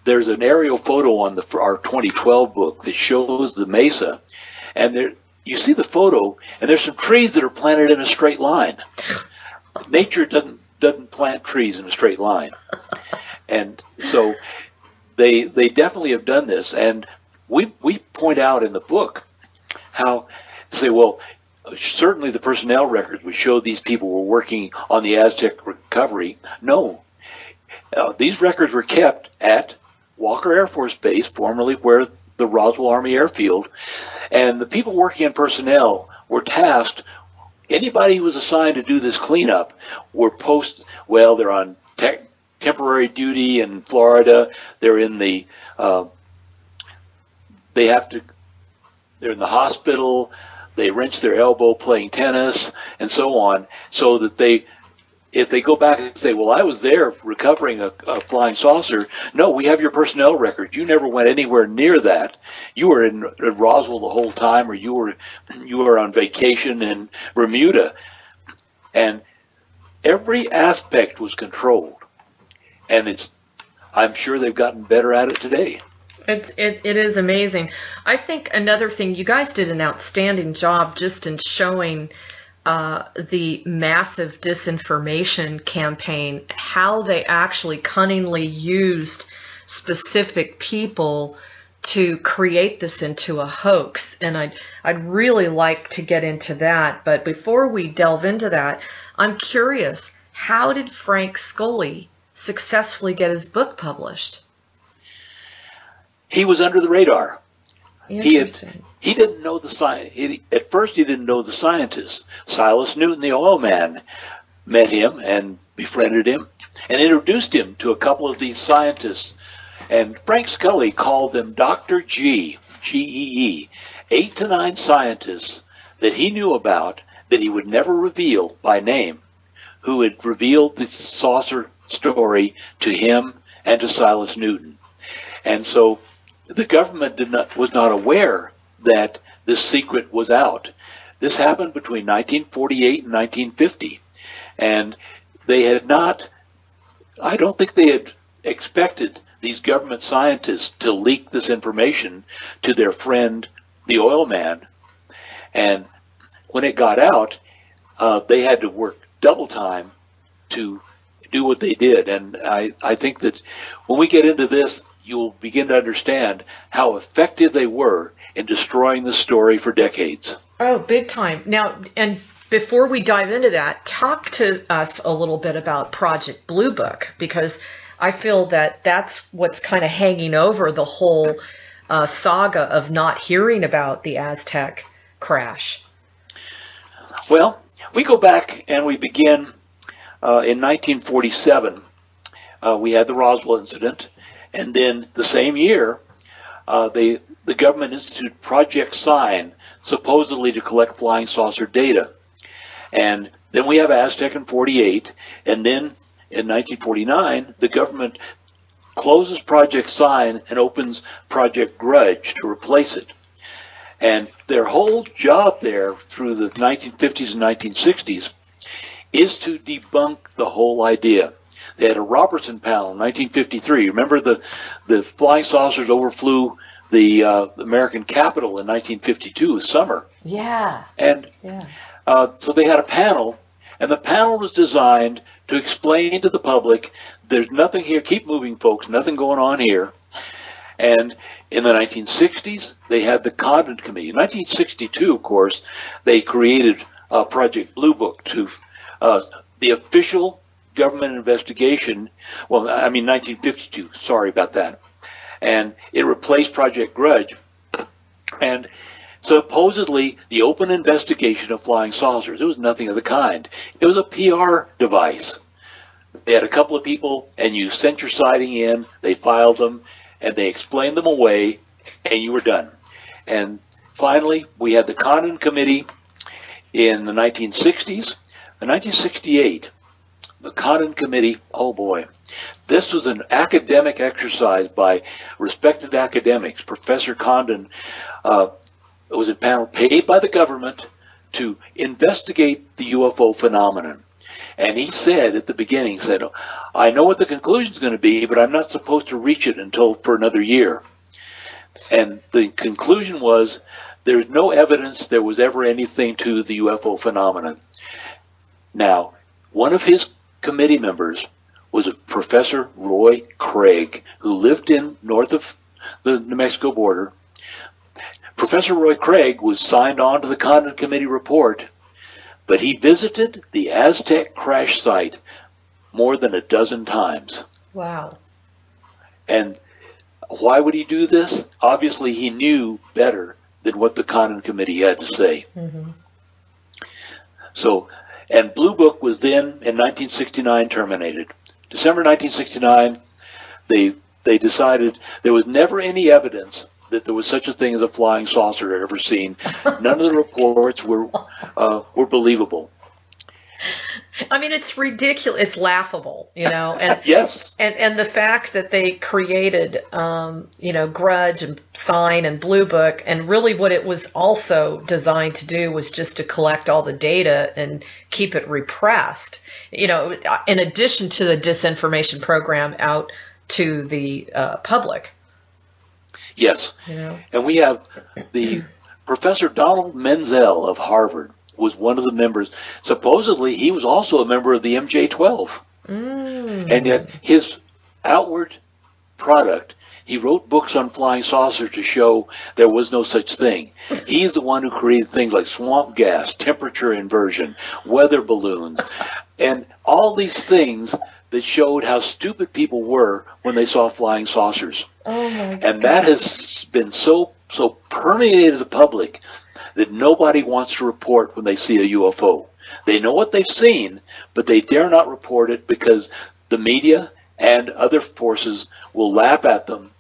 there's an aerial photo on our 2012 book that shows the mesa, and you see the photo, and there's some trees that are planted in a straight line. Nature doesn't plant trees in a straight line, and so they definitely have done this, and we point out in the book how, say, well, certainly the personnel records would show these people were working on the Aztec recovery. No. These records were kept at Walker Air Force Base, formerly where the Roswell Army Airfield, and the people working in personnel were tasked, anybody who was assigned to do this cleanup were they're on temporary duty in Florida, they're in the, they're in the hospital, they wrench their elbow playing tennis, and so on, so that if they go back and say, well, I was there recovering a flying saucer, no, we have your personnel record. You never went anywhere near that. You were in Roswell the whole time, or you were on vacation in Bermuda. And every aspect was controlled. And I'm sure they've gotten better at it today. It is amazing. I think another thing, you guys did an outstanding job just in showing the massive disinformation campaign, how they actually cunningly used specific people to create this into a hoax. And I'd really like to get into that. But before we delve into that, I'm curious, how did Frank Scully successfully get his book published? He was under the radar. Interesting. He didn't know the science. At first, he didn't know the scientists. Silas Newton, the oil man, met him and befriended him and introduced him to a couple of these scientists. And Frank Scully called them Dr. G, G-E-E, 8 to 9 scientists that he knew about that he would never reveal by name, who had revealed the saucer story to him and to Silas Newton. And so the government was not aware that this secret was out. This happened between 1948 and 1950. And they had not, I don't think they had expected these government scientists to leak this information to their friend, the oil man. And when it got out, they had to work double time to do what they did. And I think that when we get into this, you'll begin to understand how effective they were in destroying the story for decades. Oh, big time. Now, and before we dive into that, talk to us a little bit about Project Blue Book, because I feel that that's what's kind of hanging over the whole saga of not hearing about the Aztec crash. Well, we go back and we begin in 1947. We had the Roswell incident, and then the same year, the government instituted Project Sign, supposedly to collect flying saucer data. And then we have Aztec in 48, and then in 1949, the government closes Project Sign and opens Project Grudge to replace it. And their whole job there through the 1950s and 1960s is to debunk the whole idea. They had a Robertson panel in 1953. Remember the flying saucers overflew the American Capitol in 1952, summer. Yeah. And so they had a panel, and the panel was designed to explain to the public, there's nothing here, keep moving folks, nothing going on here. And in the 1960s, they had the Condon Committee. In 1962, of course, they created Project Blue Book to the official government investigation. Well, I mean 1952, sorry about that. And it replaced Project Grudge. And supposedly the open investigation of flying saucers, it was nothing of the kind. It was a PR device. They had a couple of people, and you sent your sighting in, they filed them, and they explained them away, and you were done. And finally, we had the Condon Committee in the 1960s. In 1968, the Condon Committee, oh boy, this was an academic exercise by respected academics. Professor Condon was a panel paid by the government to investigate the UFO phenomenon. And he said at the beginning, I know what the conclusion is going to be, but I'm not supposed to reach it until for another year. And the conclusion was there's no evidence there was ever anything to the UFO phenomenon. Now, one of his committee members was a Professor Roy Craig, who lived in north of the New Mexico border. Professor Roy Craig was signed on to the Condon Committee report, but he visited the Aztec crash site more than a dozen times. Wow. And why would he do this? Obviously, he knew better than what the Condon Committee had to say. Mm-hmm. So, and Blue Book was then, in 1969, terminated. December 1969, they decided there was never any evidence that there was such a thing as a flying saucer I'd ever seen. None of the reports were believable. I mean, it's ridiculous. It's laughable, And yes. And the fact that they created, Grudge and Sign and Blue Book, and really what it was also designed to do was just to collect all the data and keep it repressed. In addition to the disinformation program out to the public. Yes. And we have the Professor Donald Menzel of Harvard was one of the members. Supposedly, he was also a member of the MJ-12. And yet, his outward product, he wrote books on flying saucers to show there was no such thing. He's the one who created things like swamp gas, temperature inversion, weather balloons, and all these things that showed how stupid people were when they saw flying saucers. Oh my God. And that has been so permeated the public that nobody wants to report when they see a UFO. They know what they've seen, but they dare not report it because the media and other forces will laugh at them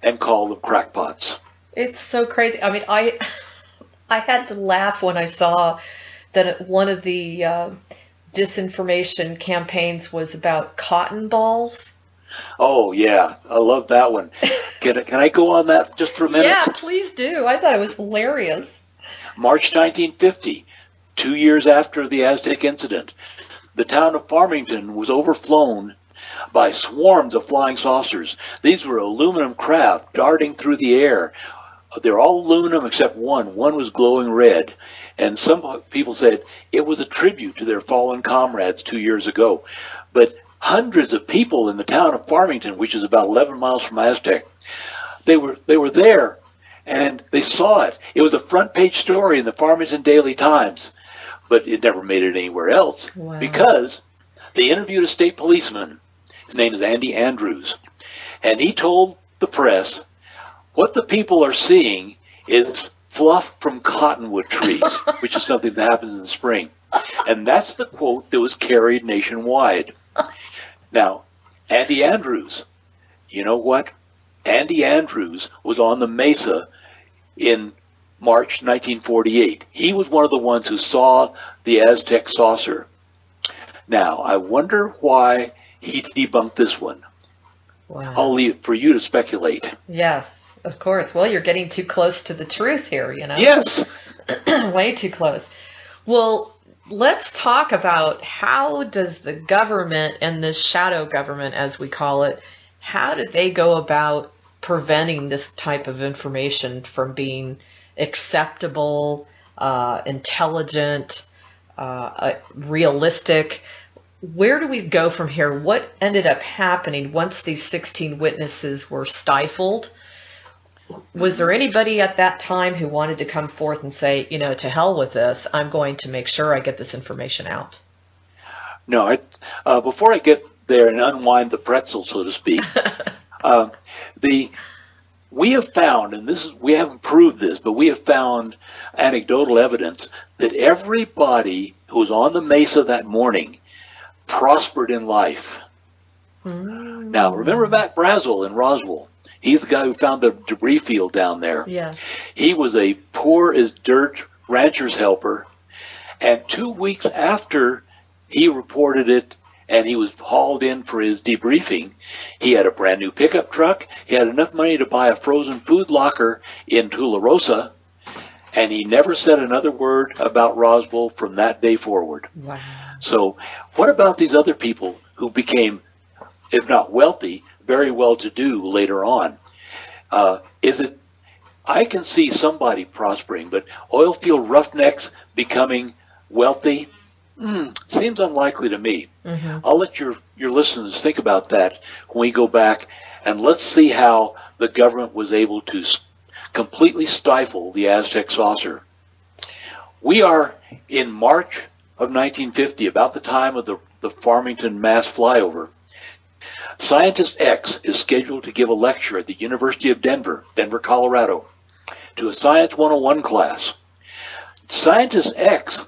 and call them crackpots. It's so crazy. I mean, I had to laugh when I saw that one of the disinformation campaigns was about cotton balls. Oh, yeah. I love that one. Can I go on that just for a minute? Yeah, please do. I thought it was hilarious. March 1950, 2 years after the Aztec incident, the town of Farmington was overflown by swarms of flying saucers. These were aluminum craft darting through the air. They're all aluminum except one. One was glowing red. And some people said it was a tribute to their fallen comrades 2 years ago. But hundreds of people in the town of Farmington, which is about 11 miles from Aztec, they were there, and they saw it. It was a front page story in the Farmington Daily Times, but it never made it anywhere else. Wow. Because they interviewed a state policeman. His name is Andy Andrews, and he told the press what the people are seeing is fluff from cottonwood trees, which is something that happens in the spring. And that's the quote that was carried nationwide. Now, Andy Andrews, you know what? Andy Andrews was on the Mesa in March 1948. He was one of the ones who saw the Aztec saucer. Now, I wonder why he debunked this one. Wow. I'll leave it for you to speculate. Yes, of course. Well, you're getting too close to the truth here, you know? Yes. Way too close. Well, let's talk about how does the government and this shadow government, as we call it, how do they go about preventing this type of information from being acceptable, intelligent, realistic? Where do we go from here? What ended up happening once these 16 witnesses were stifled? Was there anybody at that time who wanted to come forth and say, you know, to hell with this, I'm going to make sure I get this information out? No, before I get there and unwind the pretzel, so to speak, we have found, and we haven't proved this, but we have found anecdotal evidence that everybody who was on the Mesa that morning prospered in life. Now, remember Matt Brazel in Roswell? He's the guy who found the debris field down there. Yeah. He was a poor as dirt rancher's helper, and 2 weeks after he reported it and he was hauled in for his debriefing, he had a brand new pickup truck, he had enough money to buy a frozen food locker in Tularosa, and he never said another word about Roswell from that day forward. Wow. So what about these other people who became, if not wealthy, very well-to-do later on? I can see somebody prospering, but oil field roughnecks becoming wealthy seems unlikely to me. Mm-hmm. I'll let your listeners think about that when we go back, and let's see how the government was able to completely stifle the Aztec saucer. We are in March of 1950, about the time of the Farmington mass flyover. Scientist X is scheduled to give a lecture at the University of Denver, Colorado, to a Science 101 class. Scientist X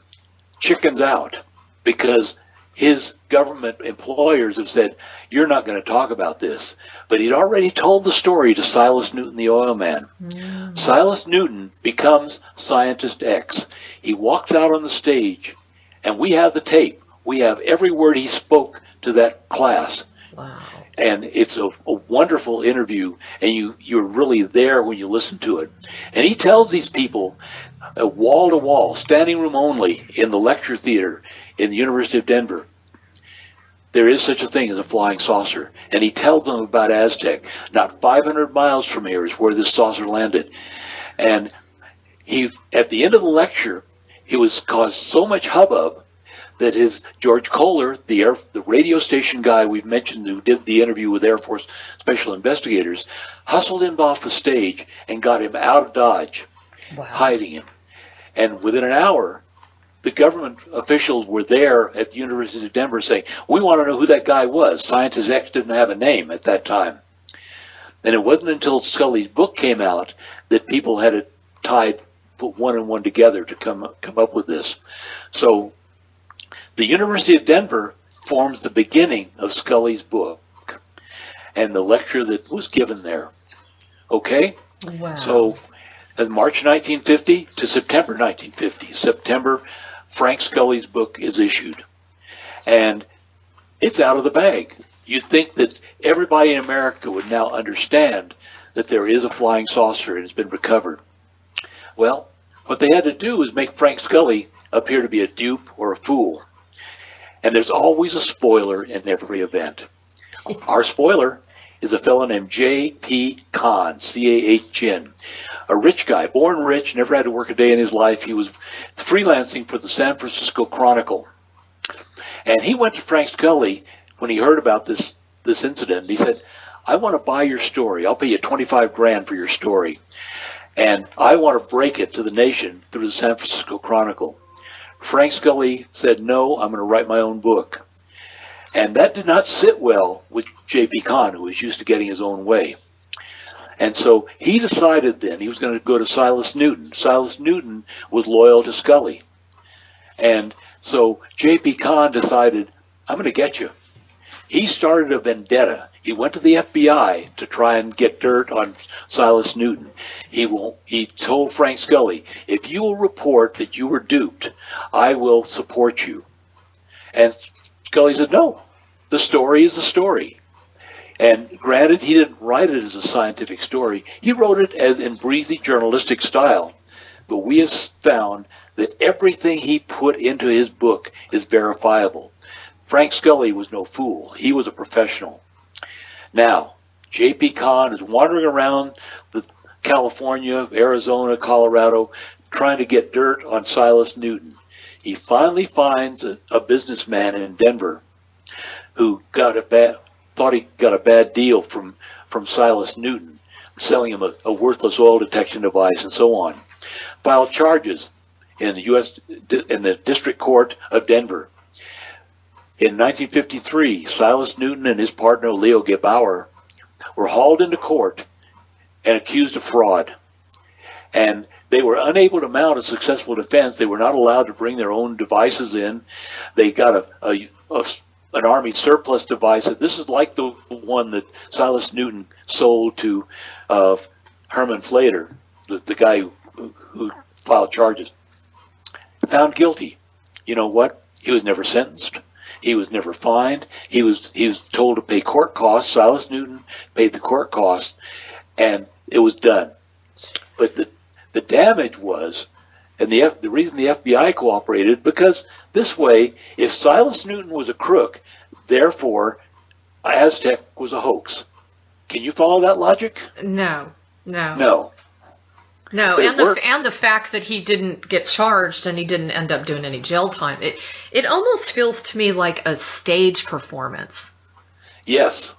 chickens out because his government employers have said, you're not going to talk about this. But he'd already told the story to Silas Newton, the oil man. Silas Newton becomes Scientist X. He walks out on the stage, and we have the tape. We have every word he spoke to that class. Wow. And it's a wonderful interview, and you're really there when you listen to it. And he tells these people, wall to wall, standing room only, in the lecture theater in the University of Denver, there is such a thing as a flying saucer. And he tells them about Aztec. Not 500 miles from here is where this saucer landed. And at the end of the lecture, he was caused so much hubbub that his George Kohler, the radio station guy we've mentioned who did the interview with Air Force special investigators, hustled him off the stage and got him out of Dodge, hiding him. And within an hour, the government officials were there at the University of Denver saying, we want to know who that guy was. Scientist X didn't have a name at that time. And it wasn't until Scully's book came out that people had it put one and one together to come up with this. So The University of Denver forms the beginning of Scully's book and the lecture that was given there. Okay? Wow. So, in March 1950 to September 1950, September, Frank Scully's book is issued. And it's out of the bag. You'd think that everybody in America would now understand that there is a flying saucer and it's been recovered. Well, what they had to do is make Frank Scully appear to be a dupe or a fool. And there's always a spoiler in every event. Our spoiler is a fellow named J.P. Kahn, C-A-H-N, a rich guy, born rich, never had to work a day in his life. He was freelancing for the San Francisco Chronicle. And he went to Frank Scully when he heard about this incident. He said, I want to buy your story. I'll pay you $25,000 for your story. And I want to break it to the nation through the San Francisco Chronicle. Frank Scully said, no, I'm going to write my own book. And that did not sit well with J.P. Kahn, who was used to getting his own way. And so he decided then he was going to go to Silas Newton. Silas Newton was loyal to Scully. And so J.P. Kahn decided, I'm going to get you. He started a vendetta. He went to the FBI to try and get dirt on Silas Newton. He told Frank Scully, if you will report that you were duped, I will support you. And Scully said, no, the story is the story. And granted, he didn't write it as a scientific story. He wrote it as in breezy journalistic style. But we have found that everything he put into his book is verifiable. Frank Scully was no fool. He was a professional. Now, J.P. Kahn is wandering around California, Arizona, Colorado, trying to get dirt on Silas Newton. He finally finds a businessman in Denver who thought he got a bad deal from Silas Newton, selling him a worthless oil detection device and so on. Filed charges in the District Court of Denver. In 1953, Silas Newton and his partner Leo Gebauer were hauled into court and accused of fraud. And they were unable to mount a successful defense. They were not allowed to bring their own devices in. They got an Army surplus device. This is like the one that Silas Newton sold to Herman Flater, the guy who filed charges. Found guilty. You know what? He was never sentenced. He was never fined. He was told to pay court costs. Silas Newton paid the court costs, and it was done. But the damage was, and the reason the FBI cooperated, because this way, if Silas Newton was a crook, therefore Aztec was a hoax. Can you follow that logic? No. But and the fact that he didn't get charged and he didn't end up doing any jail time. It almost feels to me like a stage performance. Yes,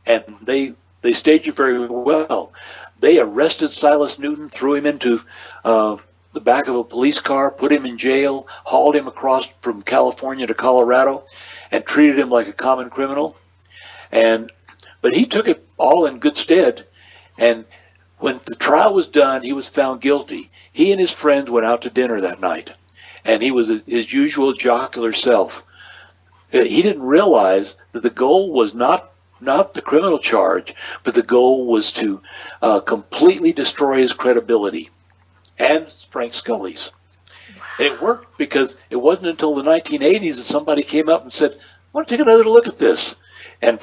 and they staged it very well. They arrested Silas Newton, threw him into the back of a police car, put him in jail, hauled him across from California to Colorado, and treated him like a common criminal. But he took it all in good stead, and when the trial was done, he was found guilty. He and his friends went out to dinner that night, and he was his usual jocular self. He didn't realize that the goal was not the criminal charge, but the goal was to completely destroy his credibility and Frank Scully's. Wow. And it worked because it wasn't until the 1980s that somebody came up and said, I want to take another look at this. And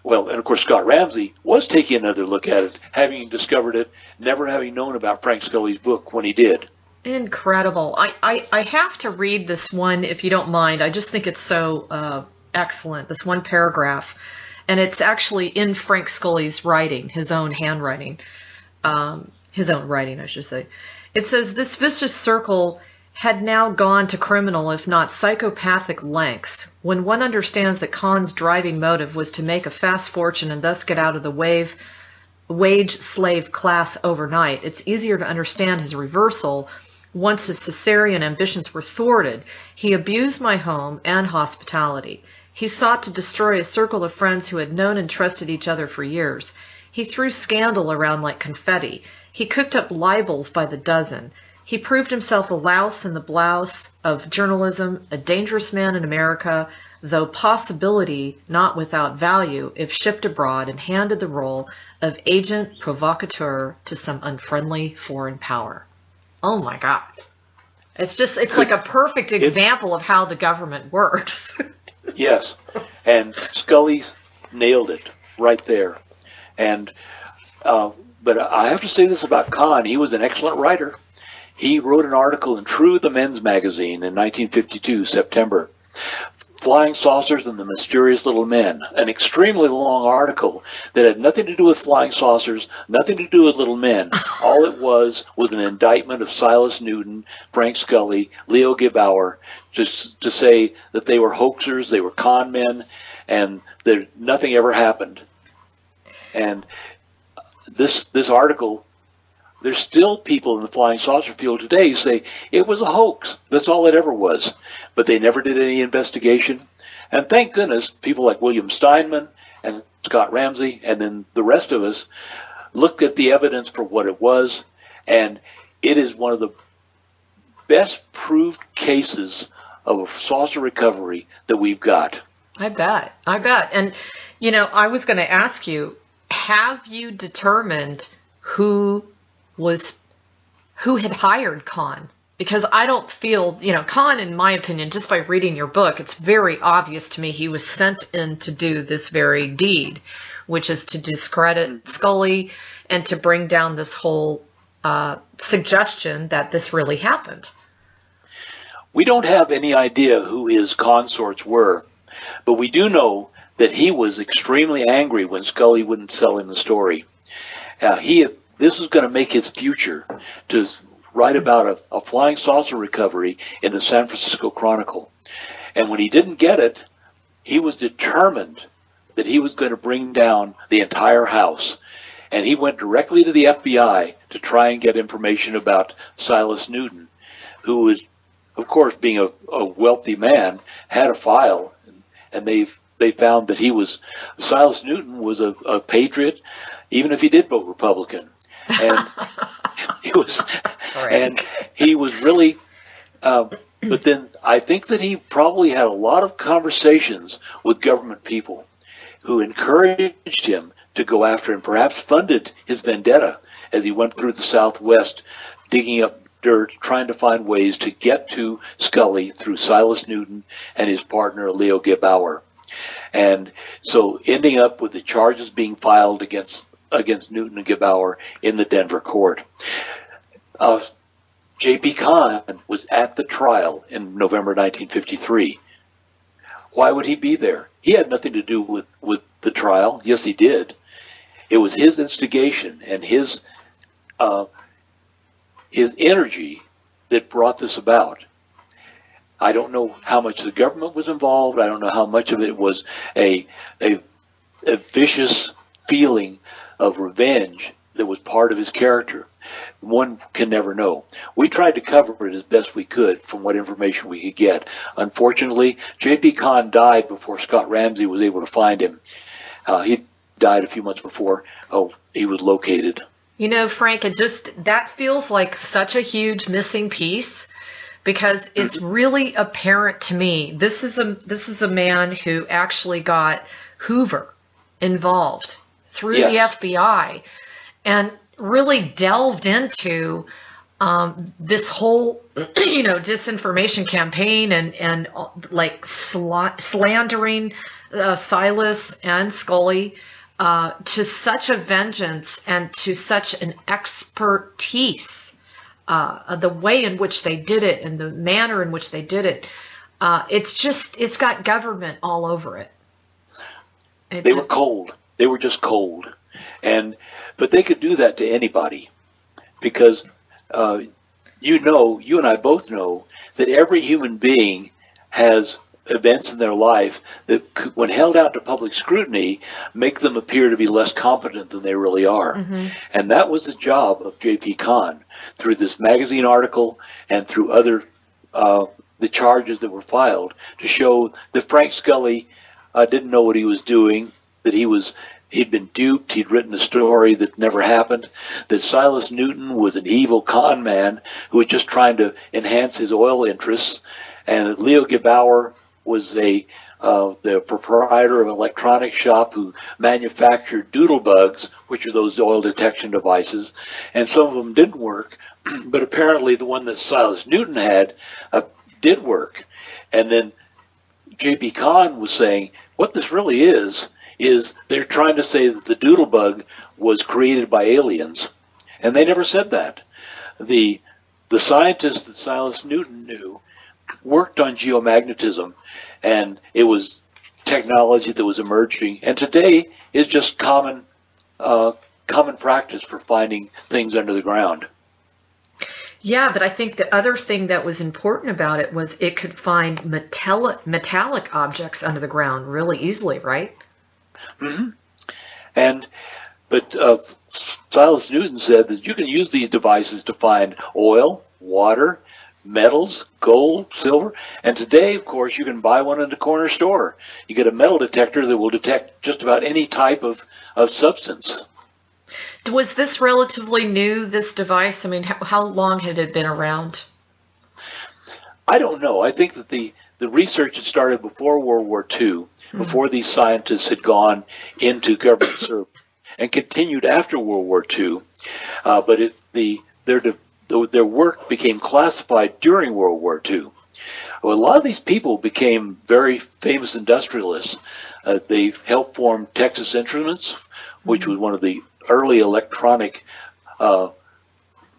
and of course Scott Ramsey was taking another look at it, having discovered it, never having known about Frank Scully's book when he did. Incredible. I have to read this one, if you don't mind. I just think it's so excellent, this one paragraph. And it's actually in Frank Scully's writing, his own handwriting. His own writing, I should say. It says, this vicious circle had now gone to criminal, if not psychopathic, lengths. When one understands that Kahn's driving motive was to make a fast fortune and thus get out of the wage slave class overnight, it's easier to understand his reversal once his Caesarean ambitions were thwarted. He abused my home and hospitality. He sought to destroy a circle of friends who had known and trusted each other for years. He threw scandal around like confetti. He cooked up libels by the dozen. He proved himself a louse in the blouse of journalism, a dangerous man in America, though possibility not without value if shipped abroad, and handed the role of agent provocateur to some unfriendly foreign power. Oh my God. It's like a perfect example of how the government works. Yes. And Scully nailed it right there. And, but I have to say this about Kahn. He was an excellent writer. He wrote an article in True the Men's Magazine in 1952, September, Flying Saucers and the Mysterious Little Men, an extremely long article that had nothing to do with flying saucers, nothing to do with little men. All it was an indictment of Silas Newton, Frank Scully, Leo Gebauer, just to say that they were hoaxers, they were con men, and that nothing ever happened. And this article, there's still people in the flying saucer field today who say it was a hoax. That's all it ever was. But they never did any investigation. And thank goodness people like William Steinman and Scott Ramsey and then the rest of us looked at the evidence for what it was. And it is one of the best proved cases of saucer recovery that we've got. I bet. And, you know, I was going to ask you, have you determined who had hired Kahn? Because I don't feel, you know, Kahn, in my opinion, just by reading your book, it's very obvious to me he was sent in to do this very deed, which is to discredit Scully and to bring down this whole suggestion that this really happened. We don't have any idea who his consorts were, but we do know that he was extremely angry when Scully wouldn't sell him the story. This was going to make his future to write about a flying saucer recovery in the San Francisco Chronicle. And when he didn't get it, he was determined that he was going to bring down the entire house. And he went directly to the FBI to try and get information about Silas Newton, who was, of course, being a wealthy man, had a file. And they found that Silas Newton was a patriot, even if he did vote Republican. And he was really, but then I think that he probably had a lot of conversations with government people who encouraged him to go after and perhaps funded his vendetta as he went through the Southwest, digging up dirt, trying to find ways to get to Scully through Silas Newton and his partner Leo Gebauer. And so ending up with the charges being filed against Newton and Gebauer in the Denver court. J.P. Kahn was at the trial in November 1953. Why would he be there? He had nothing to do with the trial. Yes, he did. It was his instigation and his energy that brought this about. I don't know how much the government was involved. I don't know how much of it was a vicious feeling of revenge that was part of his character. One can never know. We tried to cover it as best we could from what information we could get. Unfortunately, J.P. Kahn died before Scott Ramsey was able to find him. He died a few months before he was located. You know, Frank, that feels like such a huge missing piece, because it's really apparent to me. This is a man who actually got Hoover involved through the FBI and really delved into this whole, disinformation campaign and like slandering Silas and Scully to such a vengeance and to such an expertise, the way in which they did it and the manner in which they did it. It's got government all over it. They were cold. They were just cold. But they could do that to anybody, because you and I both know that every human being has events in their life that, when held out to public scrutiny, make them appear to be less competent than they really are. Mm-hmm. And that was the job of J.P. Kahn through this magazine article and through other the charges that were filed, to show that Frank Scully didn't know what he was doing, that he was he'd been duped, he'd written a story that never happened, that Silas Newton was an evil con man who was just trying to enhance his oil interests, and that Leo Gebauer was the proprietor of an electronics shop who manufactured doodlebugs, which are those oil detection devices, and some of them didn't work, but apparently the one that Silas Newton had did work. And then J.P. Kahn was saying, what this really is they're trying to say that the doodlebug was created by aliens, and they never said that. The scientists that Silas Newton knew worked on geomagnetism, and it was technology that was emerging, and today is just common practice for finding things under the ground. Yeah, but I think the other thing that was important about it was it could find metallic objects under the ground really easily, right? Mm-hmm. But Silas Newton said that you can use these devices to find oil, water, metals, gold, silver, and today, of course, you can buy one in the corner store. You get a metal detector that will detect just about any type of substance. Was this relatively new, this device? I mean, how long had it been around? I don't know. I think that the research had started before World War II, before these scientists had gone into government service, and continued after World War II. But their work became classified during World War II. Well, a lot of these people became very famous industrialists. They helped form Texas Instruments, which was one of the early electronic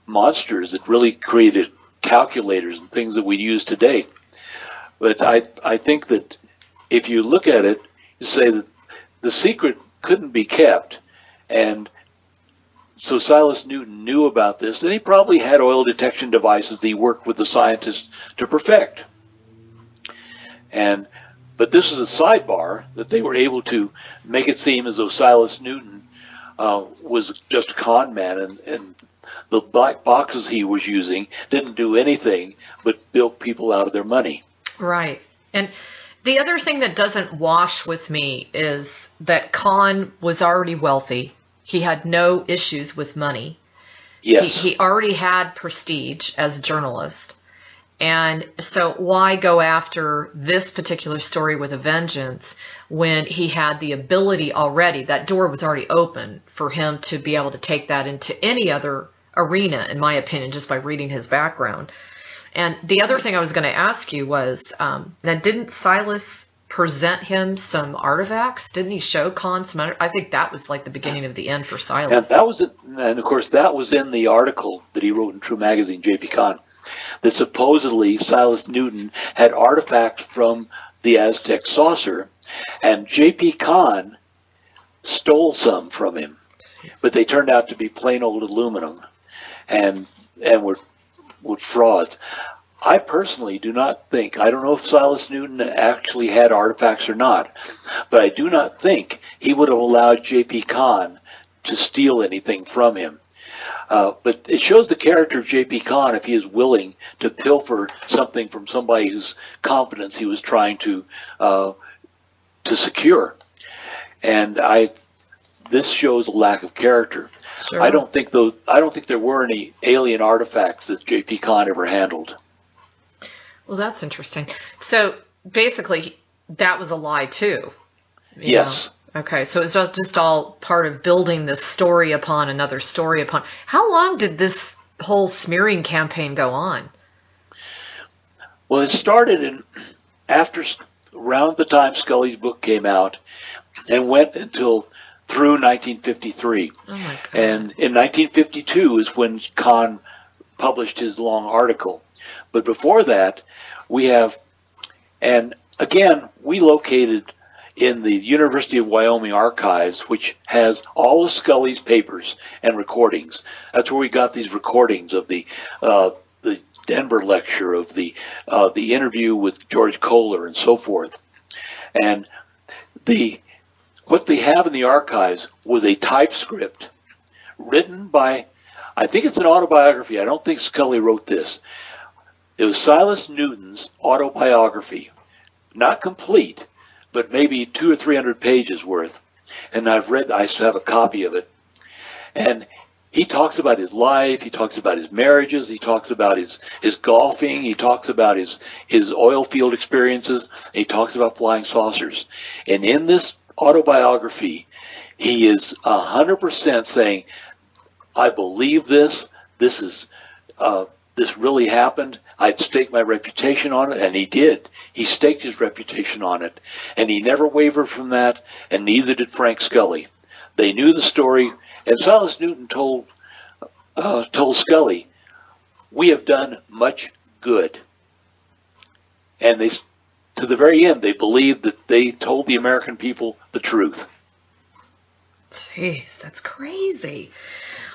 monsters that really created calculators and things that we use today. But I think that if you look at it, you say that the secret couldn't be kept, and so Silas Newton knew about this, and he probably had oil detection devices that he worked with the scientists to perfect. But this is a sidebar that they were able to make it seem as though Silas Newton was just a con man, and the black boxes he was using didn't do anything but bilk people out of their money. Right. And the other thing that doesn't wash with me is that Kahn was already wealthy. He had no issues with money. Yes. He already had prestige as a journalist. And so why go after this particular story with a vengeance when he had the ability already? That door was already open for him to be able to take that into any other arena, in my opinion, just by reading his background. And the other thing I was going to ask you was, now didn't Silas present him some artifacts? Didn't he show Kahn some? I think that was like the beginning of the end for Silas. And of course that was in the article that he wrote in True Magazine, J.P. Kahn, that supposedly Silas Newton had artifacts from the Aztec saucer, and J.P. Kahn stole some from him, but they turned out to be plain old aluminum, and were frauds. I personally do not think, I don't know if Silas Newton actually had artifacts or not, but I do not think he would have allowed J.P. Kahn to steal anything from him. But it shows the character of J.P. Kahn if he is willing to pilfer something from somebody whose confidence he was trying to secure. And this shows a lack of character. Sure. I don't think there were any alien artifacts that J.P. Kahn ever handled. Well, that's interesting. So basically, that was a lie too. Yes. Know? Okay, so it's just all part of building this story upon another story upon. How long did this whole smearing campaign go on? Well, it started around the time Scully's book came out, and went until through 1953. Oh my God. And in 1952 is when Kahn published his long article. But before that, we have, and again, we located in the University of Wyoming archives, which has all of Scully's papers and recordings. That's where we got these recordings of the Denver lecture, of the interview with George Kohler, and so forth. And what they have in the archives was a typescript written by, I think it's an autobiography. I don't think Scully wrote this. It was Silas Newton's autobiography, not complete, but maybe 200 or 300 pages worth. and I still have a copy of it. And he talks about his life, he talks about his marriages, he talks about his golfing, he talks about his oil field experiences, and he talks about flying saucers. And in this autobiography, he is 100% saying, I believe this. This really happened. I'd staked my reputation on it, and he did. He staked his reputation on it, and he never wavered from that, and neither did Frank Scully. They knew the story, and Silas Newton told Scully, "We have done much good." And they, to the very end, they believed that they told the American people the truth. Jeez, that's crazy.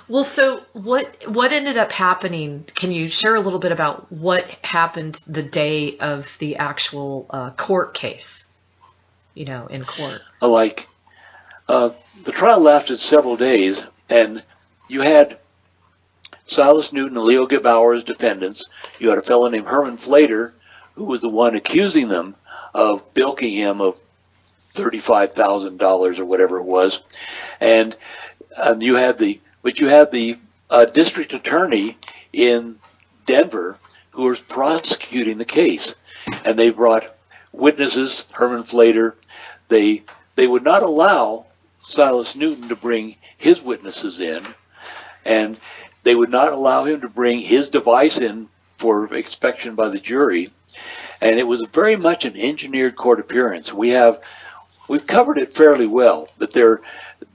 Well, so what ended up happening? Can you share a little bit about what happened the day of the actual court case? In court. The trial lasted several days, and you had Silas Newton and Leo Gebauer as defendants. You had a fellow named Herman Flater, who was the one accusing them of bilking him of $35,000 or whatever it was, and you had the district attorney in Denver who was prosecuting the case, and they brought witnesses. Herman Flater, they would not allow Silas Newton to bring his witnesses in, and they would not allow him to bring his device in for inspection by the jury. And it was very much an engineered court appearance. We've covered it fairly well, but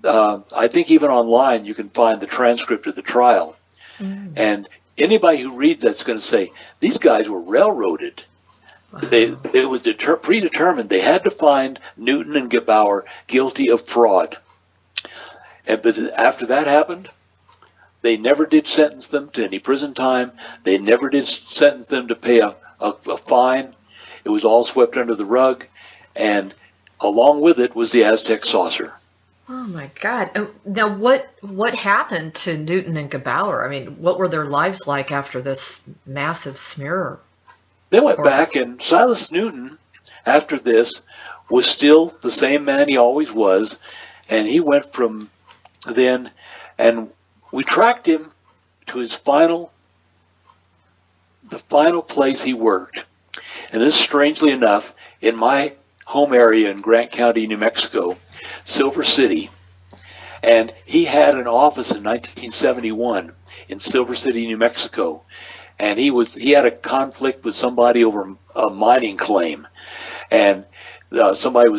I think even online you can find the transcript of the trial. And anybody who reads that's going to say, these guys were railroaded. Wow. It was predetermined. They had to find Newton and Gebauer guilty of fraud. But after that happened, they never did sentence them to any prison time. They never did sentence them to pay a fine. It was all swept under the rug, and along with it was the Aztec saucer. Oh my God! Now, what happened to Newton and Gebauer? I mean, what were their lives like after this massive smear? They went back, and Silas Newton, after this, was still the same man he always was, and he went from then, and we tracked him to the final place he worked. And this, strangely enough, in my home area in Grant County, New Mexico, Silver City. And he had an office in 1971 in Silver City, New Mexico. And he had a conflict with somebody over a mining claim. And somebody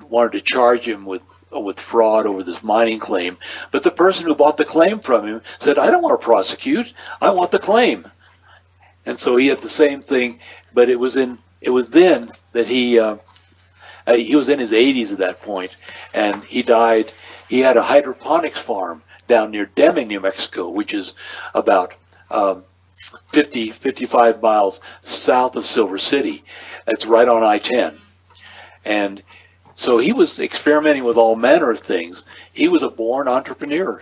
wanted to charge him with fraud over this mining claim. But the person who bought the claim from him said, I don't want to prosecute, I want the claim. And so he had the same thing, but it was then that he was in his 80s at that point, and he died. He had a hydroponics farm down near Deming, New Mexico, which is about 55 miles south of Silver City. It's right on I-10. And so he was experimenting with all manner of things. He was a born entrepreneur.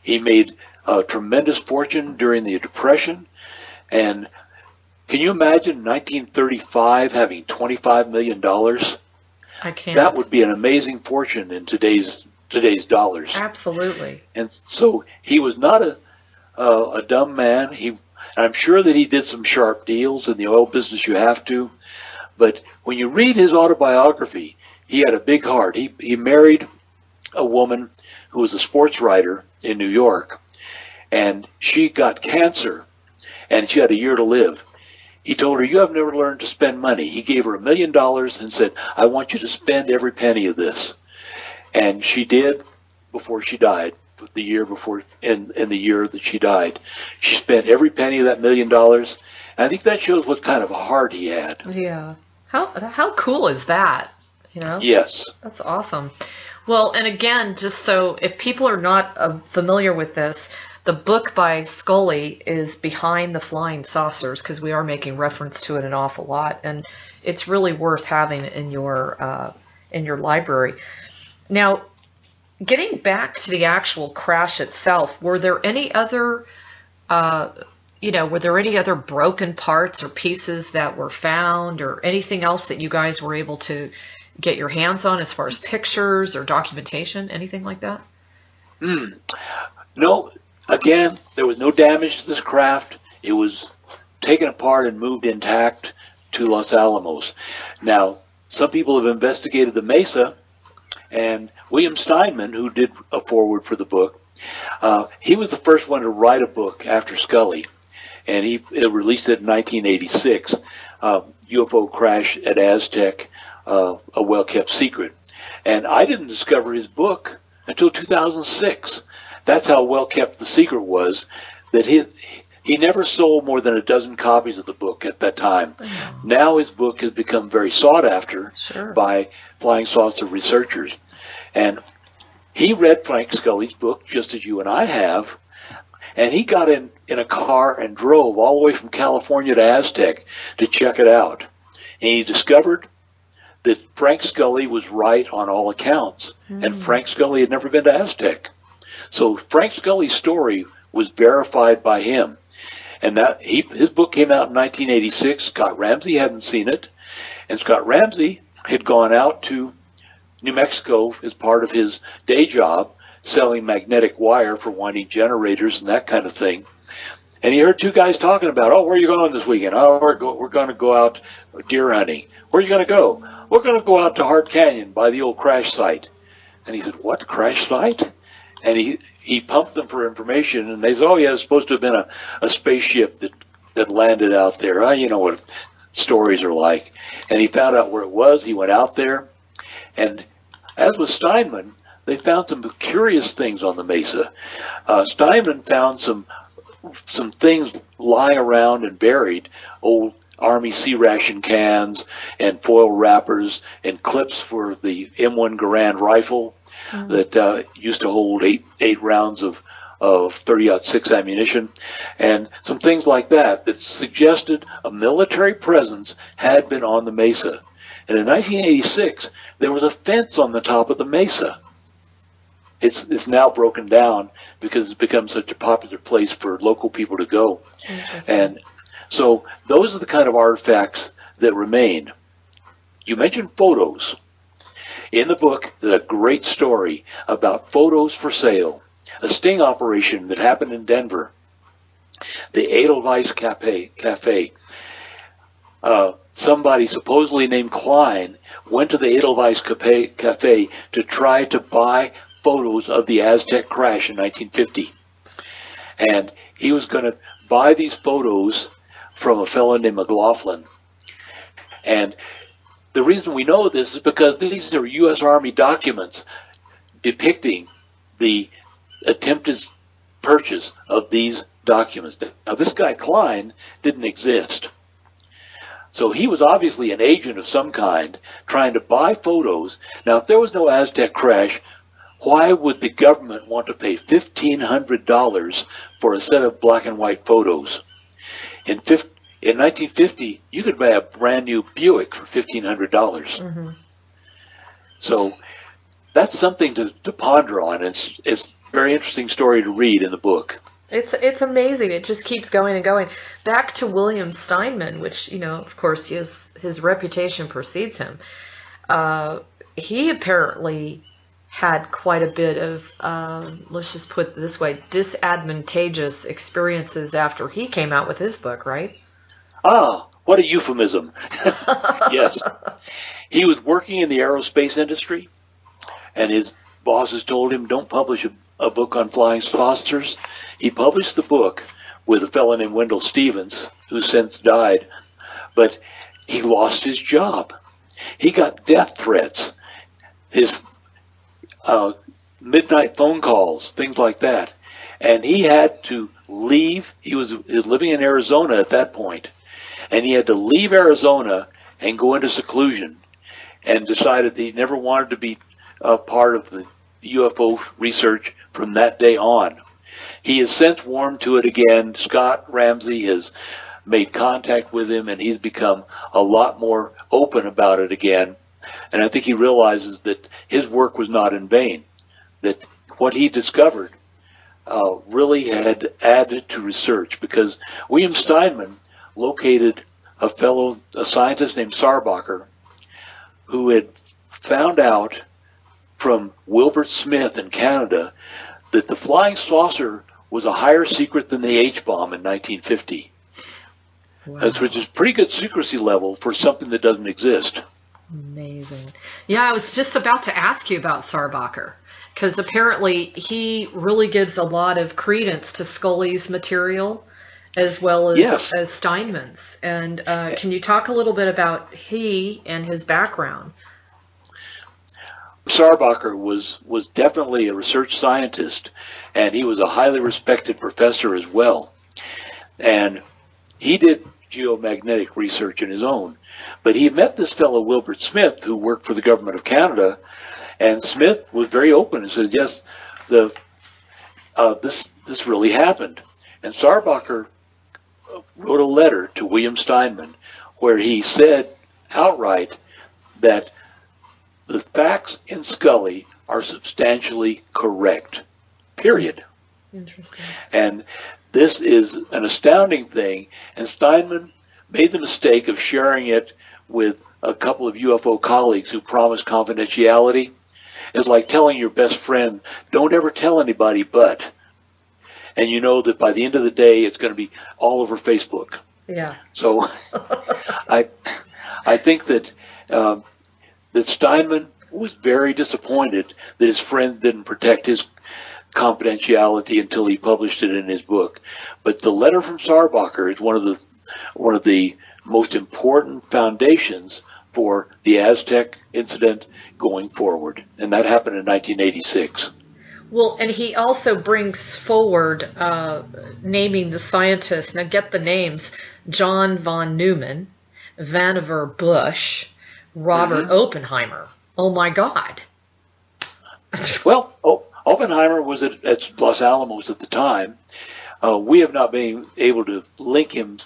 He made a tremendous fortune during the Depression. And can you imagine 1935 having $25 million? I can't. That would be an amazing fortune in today's dollars. Absolutely. And so he was not a dumb man. I'm sure that he did some sharp deals in the oil business. You have to. But when you read his autobiography, he had a big heart. He married a woman who was a sports writer in New York, and she got cancer, and she had a year to live. He told her, you have never learned to spend money. He gave her $1 million and said, I want you to spend every penny of this. And she did before she died, the year before, in the year that she died. She spent every penny of that $1 million. And I think that shows what kind of a heart he had. Yeah. How cool is that? Yes. That's awesome. Well, and again, just so if people are not familiar with this, the book by Scully is Behind the Flying Saucers, because we are making reference to it an awful lot, and it's really worth having in your library. Now, getting back to the actual crash itself, were there any other broken parts or pieces that were found, or anything else that you guys were able to get your hands on as far as pictures or documentation, anything like that? No, again, there was no damage to this craft. It was taken apart and moved intact to Los Alamos. Now, some people have investigated the Mesa, and William Steinman, who did a foreword for the book, he was the first one to write a book after Scully, and he released it in 1986, UFO Crash at Aztec, a well-kept secret. And I didn't discover his book until 2006. That's how well-kept the secret was, that he never sold more than a dozen copies of the book at that time. Oh. Now his book has become very sought after by flying saucer researchers. And he read Frank Scully's book, just as you and I have, and he got in a car and drove all the way from California to Aztec to check it out. And he discovered that Frank Scully was right on all accounts, and Frank Scully had never been to Aztec. So Frank Scully's story was verified by him. And his book came out in 1986. Scott Ramsey hadn't seen it, and Scott Ramsey had gone out to New Mexico as part of his day job, selling magnetic wire for winding generators and that kind of thing. And he heard two guys talking about, where are you going this weekend? We're going to go out deer hunting. Where are you going to go? We're going to go out to Hart Canyon by the old crash site. And he said, what, crash site? And he pumped them for information, and they said, it's supposed to have been a spaceship that landed out there. You know what stories are like. And he found out where it was. He went out there, and as with Steinman, they found some curious things on the Mesa. Steinman found some things lying around and buried, old Army C ration cans and foil wrappers and clips for the M1 Garand rifle that used to hold eight rounds of 30-06 ammunition, and some things like that suggested a military presence had been on the Mesa. And in 1986, there was a fence on the top of the Mesa. It's now broken down because it's become such a popular place for local people to go. And so those are the kind of artifacts that remain. You mentioned photos. In the book, there's a great story about photos for sale, a sting operation that happened in Denver, the Edelweiss Cafe. Somebody supposedly named Klein went to the Edelweiss Cafe to try to buy photos of the Aztec crash in 1950. And he was going to buy these photos from a fellow named McLaughlin. And the reason we know this is because these are U.S. Army documents depicting the attempted purchase of these documents. Now, this guy Klein didn't exist. So he was obviously an agent of some kind trying to buy photos. Now, if there was no Aztec crash, why would the government want to pay $1,500 for a set of black and white photos? In 1950, you could buy a brand new Buick for $1,500. So that's something to ponder on. It's a very interesting story to read in the book. It's amazing. It just keeps going and going. Back to William Steinman, which, of course, his reputation precedes him. He apparently had quite a bit of, let's just put it this way, disadvantageous experiences after he came out with his book, right? Ah, what a euphemism. Yes. He was working in the aerospace industry, and his bosses told him, don't publish a book on flying saucers. He published the book with a fellow named Wendell Stevens, who since died, but he lost his job. He got death threats. His midnight phone calls, things like that. And he had to leave. He was living in Arizona at that point, and he had to leave Arizona and go into seclusion, and decided that he never wanted to be a part of the UFO research from that day on. He has since warmed to it again. Scott Ramsey has made contact with him, and he's become a lot more open about it again. And I think he realizes that his work was not in vain, that what he discovered really had added to research, because William Steinman located a scientist named Sarbacher, who had found out from Wilbert Smith in Canada that the flying saucer was a higher secret than the H-bomb in 1950. Wow. Which is pretty good secrecy level for something that doesn't exist. Amazing. Yeah, I was just about to ask you about Sarbacher, because apparently he really gives a lot of credence to Scully's material as well as, Yes. as Steinman's. And can you talk a little bit about he and his background? Sarbacher was definitely a research scientist, and he was a highly respected professor as well. And he did geomagnetic research in his own. But he met this fellow Wilbert Smith, who worked for the government of Canada, and Smith was very open and said, yes, this really happened. And Sarbacher wrote a letter to William Steinman where he said outright that the facts in Scully are substantially correct, period. Interesting. And this is an astounding thing, and Steinman made the mistake of sharing it with a couple of UFO colleagues who promised confidentiality. It's like telling your best friend, don't ever tell anybody but. And you know that by the end of the day, it's going to be all over Facebook. Yeah. So I think that that Steinman was very disappointed that his friend didn't protect his confidentiality until he published it in his book. But the letter from Sarbacher is one of the most important foundations for the Aztec incident going forward, and that happened in 1986. Well, and he also brings forward naming the scientists. Now, get the names: John von Neumann, Vannevar Bush, Robert Oppenheimer. Oh my God! Well, Oppenheimer was at Los Alamos at the time. We have not been able to link him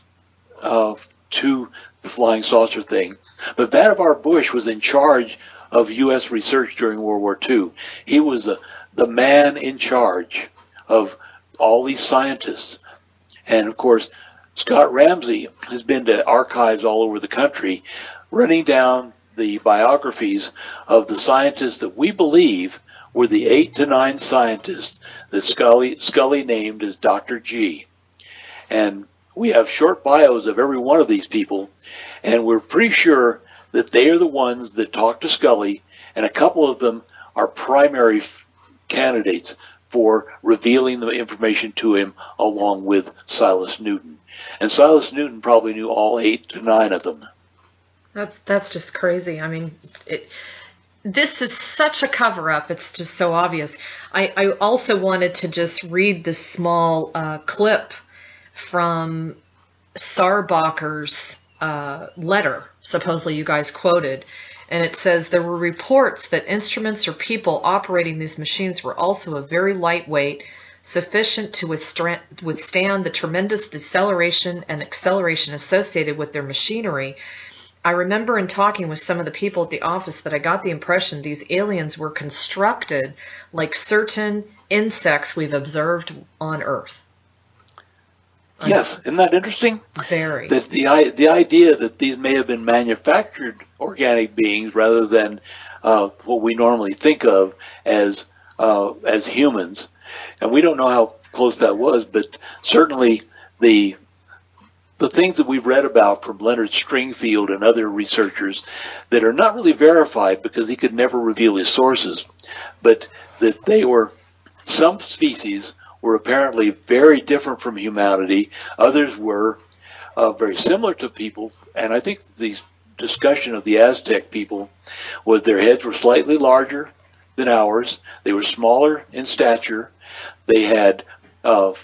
to the flying saucer thing, but Vannevar Bush was in charge of U.S. research during World War II. He was the man in charge of all these scientists. And of course, Scott Ramsey has been to archives all over the country, running down the biographies of the scientists that we believe were the 8 to 9 scientists that Scully named as Dr. G. And we have short bios of every one of these people, and we're pretty sure that they are the ones that talked to Scully, and a couple of them are primary candidates for revealing the information to him along with Silas Newton. And Silas Newton probably knew all 8 to 9 of them. That's just crazy. I mean, this is such a cover-up. It's just so obvious. I also wanted to just read this small clip from Sarbacher's letter, supposedly you guys quoted. And it says, there were reports that instruments or people operating these machines were also a very lightweight, sufficient to withstand the tremendous deceleration and acceleration associated with their machinery. I remember in talking with some of the people at the office that I got the impression these aliens were constructed like certain insects we've observed on Earth. Yes, isn't that interesting? Very. That the idea that these may have been manufactured organic beings rather than what we normally think of as humans, and we don't know how close that was, but certainly the things that we've read about from Leonard Stringfield and other researchers that are not really verified because he could never reveal his sources, but that they were some species were apparently very different from humanity. Others were very similar to people, and I think the discussion of the Aztec people was their heads were slightly larger than ours. They were smaller in stature. They had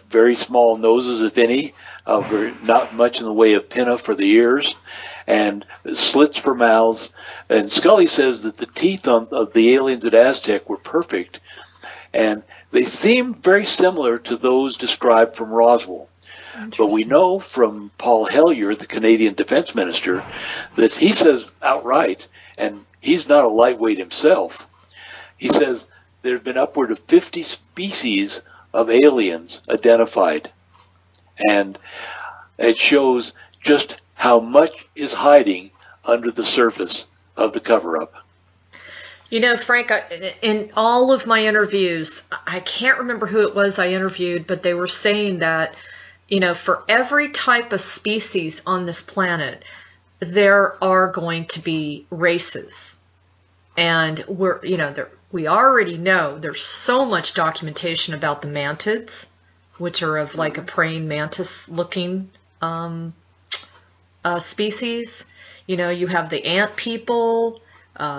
very small noses, if any, not much in the way of pinna for the ears, and slits for mouths. And Scully says that the teeth of the aliens at Aztec were perfect, and they seem very similar to those described from Roswell. But we know from Paul Hellyer, the Canadian defense minister, that he says outright, and he's not a lightweight himself, he says there have been upward of 50 species of aliens identified. And it shows just how much is hiding under the surface of the cover-up. You know, Frank, in all of my interviews, I can't remember who it was I interviewed, but they were saying that, you know, for every type of species on this planet, there are going to be races. And we already know there's so much documentation about the mantids, which are of like a praying mantis looking species. You know, you have the ant people.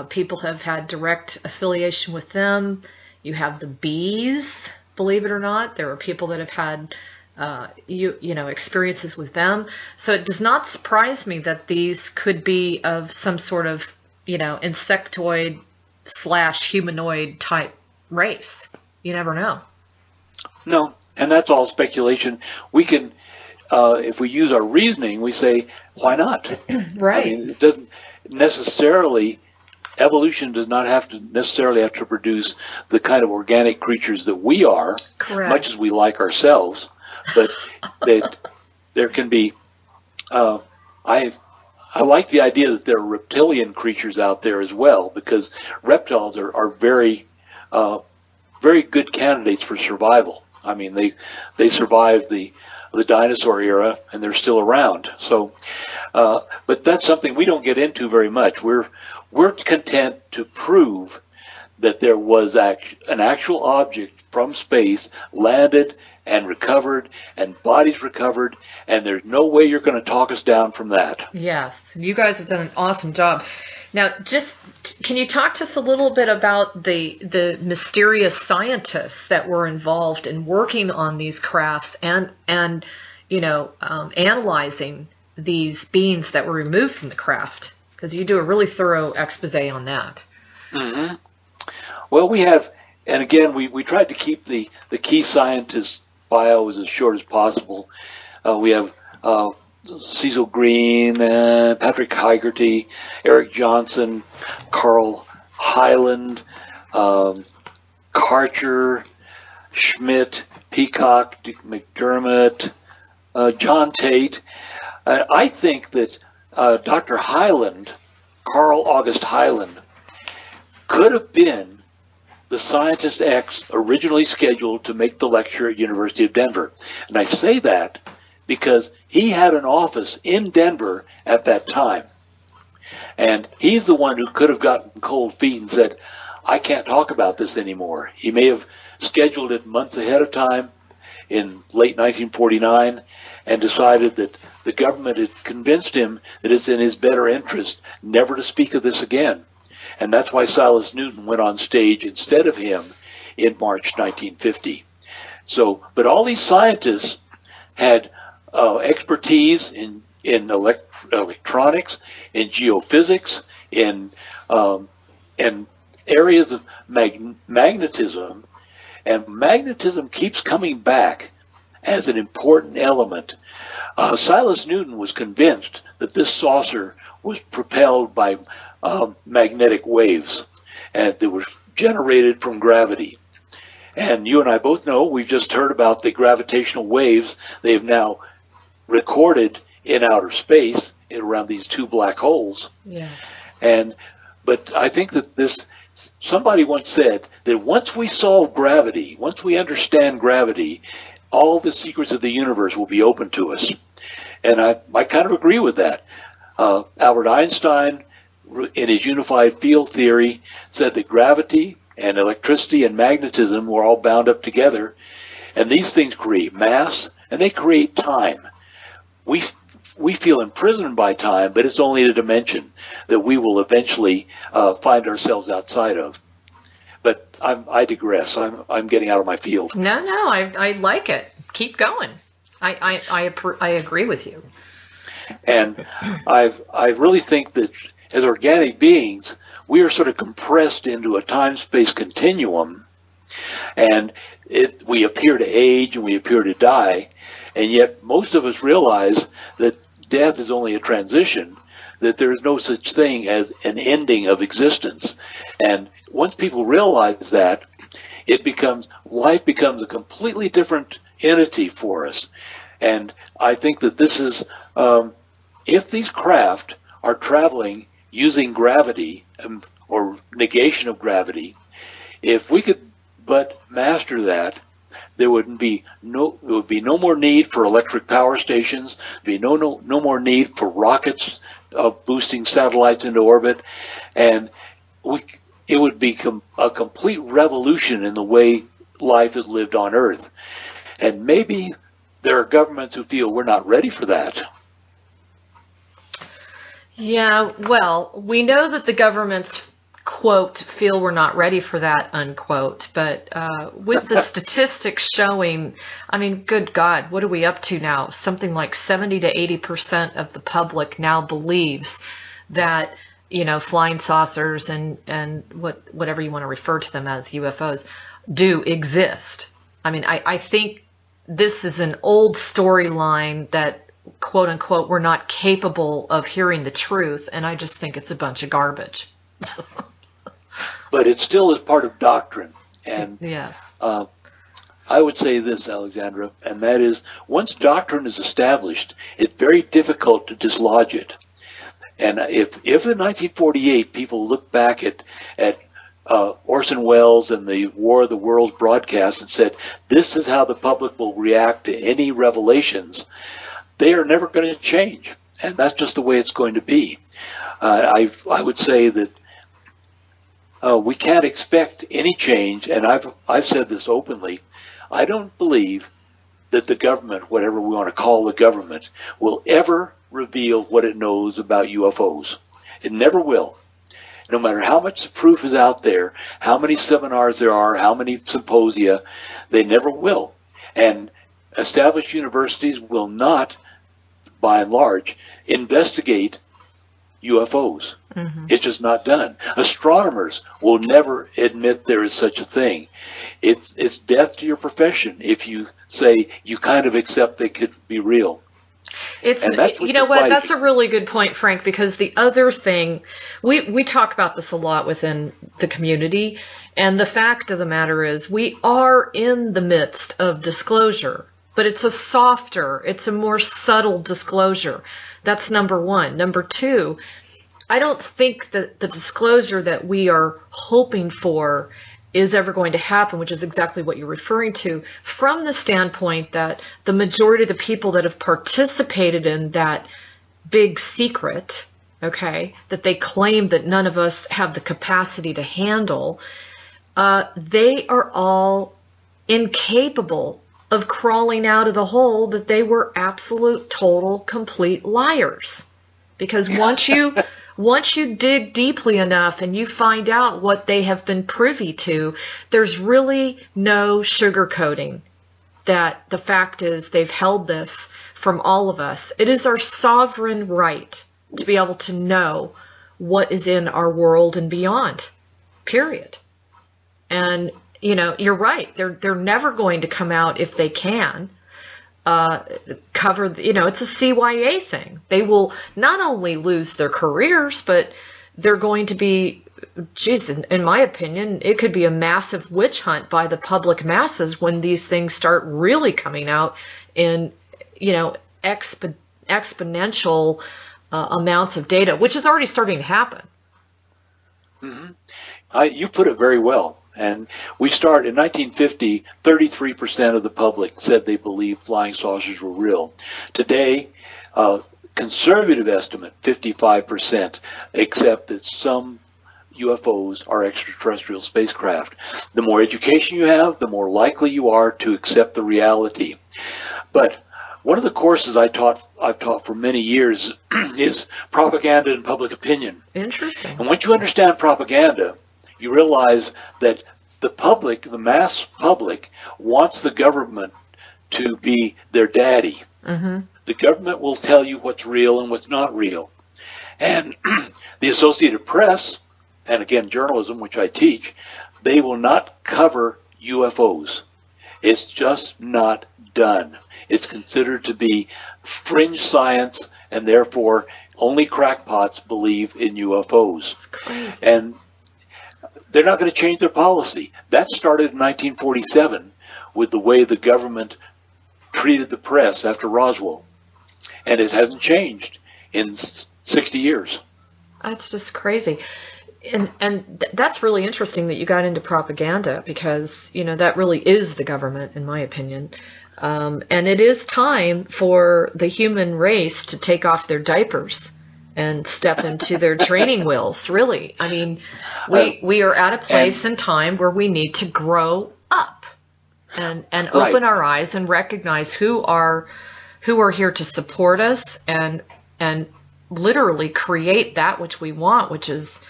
People have had direct affiliation with them. You have the bees, believe it or not. There are people that have had experiences with them. So it does not surprise me that these could be of some sort of, insectoid / humanoid type race. You never know. No, and that's all speculation. We can, if we use our reasoning, we say, why not? Right. I mean, it doesn't necessarily, evolution does not have to produce the kind of organic creatures that we are, correct, much as we like ourselves. But that there can be, I like the idea that there are reptilian creatures out there as well, because reptiles are very, very good candidates for survival. I mean, they survived the dinosaur era, and they're still around. So, but that's something we don't get into very much. We're content to prove that there was an actual object from space landed and recovered, and bodies recovered, and there's no way you're going to talk us down from that. Yes, you guys have done an awesome job. Now, can you talk to us a little bit about the mysterious scientists that were involved in working on these crafts and analyzing these beings that were removed from the craft? Because you do a really thorough expose on that. Mm-hmm. Well, we have, and again, we tried to keep the key scientists' bios as short as possible. We have Cecil Green, Patrick Hegarty, Eric Johnson, Carl Hyland, Karcher, Schmidt, Peacock, Dick McDermott, John Tate. I think that Dr. Hyland, Carl August Hyland, could have been the Scientist X originally scheduled to make the lecture at University of Denver. And I say that because he had an office in Denver at that time. And he's the one who could have gotten cold feet and said, I can't talk about this anymore. He may have scheduled it months ahead of time in late 1949 and decided that the government had convinced him that it's in his better interest never to speak of this again. And that's why Silas Newton went on stage instead of him in March 1950. So, but all these scientists had expertise in electronics, in geophysics, in areas of magnetism, and magnetism keeps coming back as an important element. Silas Newton was convinced that this saucer was propelled by magnetic waves, and they were generated from gravity. And you and I both know, we've just heard about the gravitational waves they've now recorded in outer space around these two black holes. Yes. But I think that somebody once said that once we solve gravity, once we understand gravity, all the secrets of the universe will be open to us. And I kind of agree with that. Albert Einstein, in his unified field theory, said that gravity and electricity and magnetism were all bound up together, and these things create mass and they create time. We feel imprisoned by time, but it's only a dimension that we will eventually find ourselves outside of. But I digress. I'm getting out of my field. No, I like it. Keep going. I agree with you. And I really think that as organic beings, we are sort of compressed into a time-space continuum, and we appear to age and we appear to die, and yet most of us realize that death is only a transition, that there is no such thing as an ending of existence. And once people realize that, life becomes a completely different entity for us. And I think that this is, if these craft are traveling using gravity, or negation of gravity, if we could but master that, there would be no more need for electric power stations, be no more need for rockets boosting satellites into orbit, and it would become a complete revolution in the way life is lived on Earth. And maybe there are governments who feel we're not ready for that. Yeah, well, we know that the governments, quote, feel we're not ready for that, unquote. But with the statistics showing, I mean, good God, what are we up to now? Something like 70 to 80% of the public now believes that, you know, flying saucers and whatever you want to refer to them as, UFOs, do exist. I mean, I think this is an old storyline that, quote unquote, we're not capable of hearing the truth, and I just think it's a bunch of garbage. But it still is part of doctrine. And yes. I would say this, Alexandra, and that is, once doctrine is established, it's very difficult to dislodge it. And if in 1948 people look back at Orson Welles and the War of the Worlds broadcast and said, this is how the public will react to any revelations, they are never going to change. And that's just the way it's going to be. I would say that we can't expect any change, and I've said this openly. I don't believe that the government, whatever we want to call the government, will ever reveal what it knows about UFOs. It never will. No matter how much proof is out there, how many seminars there are, how many symposia, they never will. And established universities will not, by and large, investigate UFOs. Mm-hmm. It's just not done. Astronomers will never admit there is such a thing. It's death to your profession if you say you kind of accept they could be real. You know what, that's a really good point, Frank, because the other thing, we talk about this a lot within the community, and the fact of the matter is we are in the midst of disclosure, but it's a more subtle disclosure. That's number one. Number two, I don't think that the disclosure that we are hoping for is ever going to happen, which is exactly what you're referring to, from the standpoint that the majority of the people that have participated in that big secret, okay, that they claim that none of us have the capacity to handle, they are all incapable of crawling out of the hole that they were absolute, total, complete liars. Because once you dig deeply enough and you find out what they have been privy to, there's really no sugarcoating that the fact is they've held this from all of us. It is our sovereign right to be able to know what is in our world and beyond, period. And, you know, you're right. They're never going to come out if they can. Cover, you know, it's a CYA thing. They will not only lose their careers, but they're going to be, geez, in my opinion, it could be a massive witch hunt by the public masses when these things start really coming out in, you know, exponential amounts of data, which is already starting to happen. Mm-hmm. You put it very well. And we start in 1950, 33% of the public said they believed flying saucers were real. Today, conservative estimate, 55%, accept that some UFOs are extraterrestrial spacecraft. The more education you have, the more likely you are to accept the reality. But one of the courses I've taught for many years is propaganda and public opinion. Interesting. And once you understand propaganda, you realize that the public, the mass public, wants the government to be their daddy. Mm-hmm. The government will tell you what's real and what's not real. And the Associated Press, and again journalism, which I teach, they will not cover UFOs. It's just not done. It's considered to be fringe science, and therefore only crackpots believe in UFOs. That's crazy. And they're not going to change their policy. That started in 1947 with the way the government treated the press after Roswell. And it hasn't changed in 60 years. That's just crazy. That's really interesting that you got into propaganda, because that really is the government, in my opinion. And it is time for the human race to take off their diapers and step into their training wheels. Really, I mean, we are at a place in time where we need to grow up and open our eyes and recognize who are here to support us and literally create that which we want, which is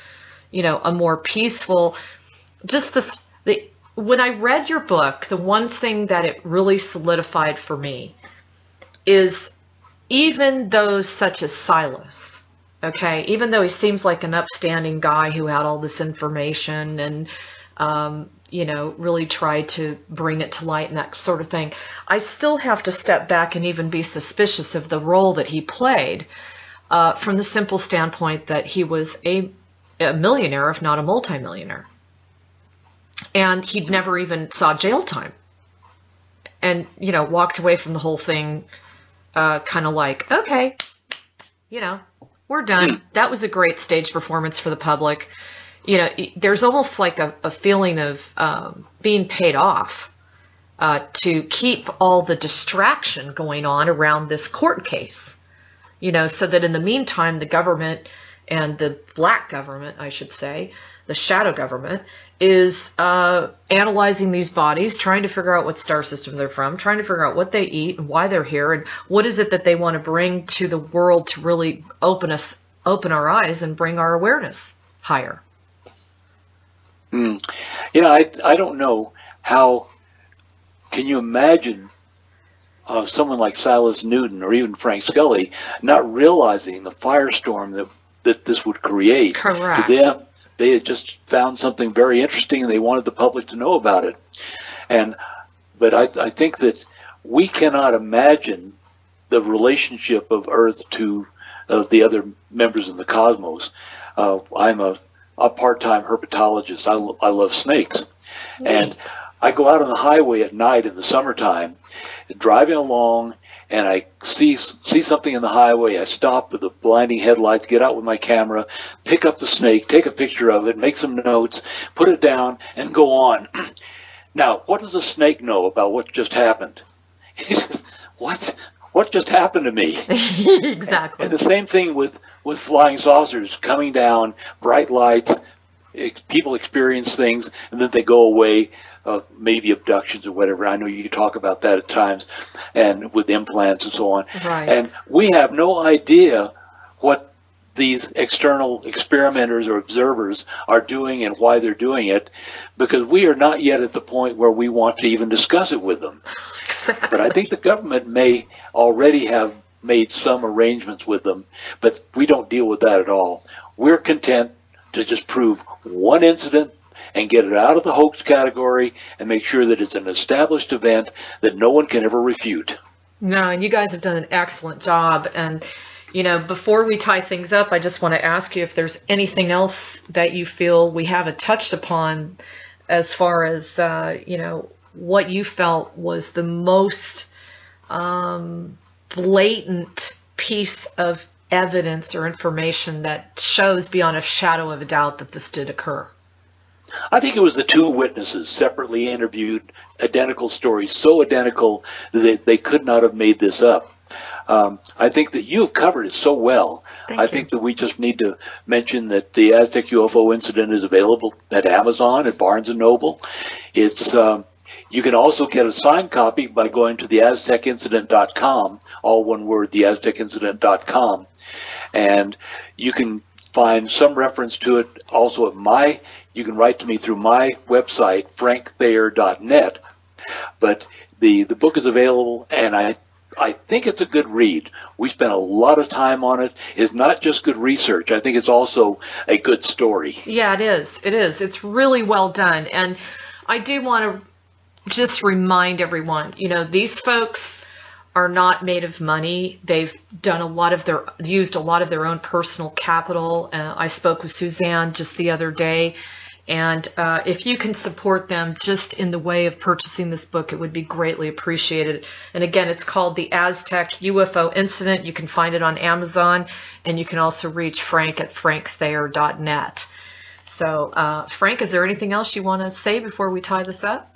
a more peaceful, when I read your book, the one thing that it really solidified for me is even those such as Silas, okay, even though he seems like an upstanding guy who had all this information and, really tried to bring it to light and that sort of thing, I still have to step back and even be suspicious of the role that he played, from the simple standpoint that he was a millionaire, if not a multimillionaire. And he'd never even saw jail time. And, walked away from the whole thing kind of like, okay, we're done. That was a great stage performance for the public. There's almost like a feeling of being paid off to keep all the distraction going on around this court case, so that in the meantime, the government and the black government, I should say, the shadow government, is analyzing these bodies, trying to figure out what star system they're from, trying to figure out what they eat and why they're here, and what is it that they want to bring to the world to really open our eyes and bring our awareness higher. I don't know how. Can you imagine someone like Silas Newton or even Frank Scully not realizing the firestorm that this would create? Correct. To them, they had just found something very interesting and they wanted the public to know about it. But I think that we cannot imagine the relationship of Earth to the other members in the cosmos. I'm a part-time herpetologist. I love snakes. And I go out on the highway at night in the summertime, driving along, and I see something in the highway. I stop with the blinding headlights, get out with my camera, pick up the snake, take a picture of it, make some notes, put it down, and go on. Now, what does a snake know about what just happened? He says, what just happened to me? Exactly. And the same thing with flying saucers coming down, bright lights, people experience things, and then they go away. Maybe abductions or whatever. I know you talk about that at times, and with implants and so on. Right. And we have no idea what these external experimenters or observers are doing and why they're doing it, because we are not yet at the point where we want to even discuss it with them. Exactly. But I think the government may already have made some arrangements with them, but we don't deal with that at all. We're content to just prove one incident and get it out of the hoax category and make sure that it's an established event that no one can ever refute. No, and you guys have done an excellent job. And, before we tie things up, I just want to ask you if there's anything else that you feel we haven't touched upon as far as, what you felt was the most blatant piece of evidence or information that shows beyond a shadow of a doubt that this did occur. I think it was the two witnesses separately interviewed, identical stories, so identical that they could not have made this up. I think that you've covered it so well. Thank you. Think that we just need to mention that the Aztec UFO Incident is available at Amazon, at Barnes & Noble. It's you can also get a signed copy by going to the aztecincident.com, all one word, the aztecincident.com. And you can find some reference to it also at you can write to me through my website, frankthayer.net. But the book is available, and I think it's a good read. We spent a lot of time on it. It's not just good research. I think it's also a good story. Yeah, it is. It is. It's really well done. And I do want to just remind everyone, these folks are not made of money. They've done used a lot of their own personal capital. I spoke with Suzanne just the other day, and if you can support them just in the way of purchasing this book, it would be greatly appreciated. And again, it's called The Aztec UFO Incident. You can find it on Amazon, and you can also reach Frank at frankthayer.net. So, Frank, is there anything else you want to say before we tie this up?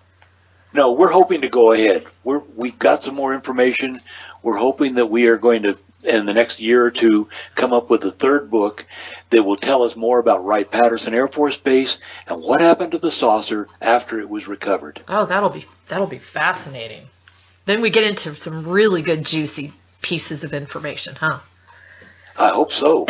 No, we're hoping to go ahead. We've got some more information. We're hoping that we are going to, in the next year or two, come up with a third book that will tell us more about Wright-Patterson Air Force Base and what happened to the saucer after it was recovered. Oh, that'll be fascinating. Then we get into some really good, juicy pieces of information, huh? I hope so.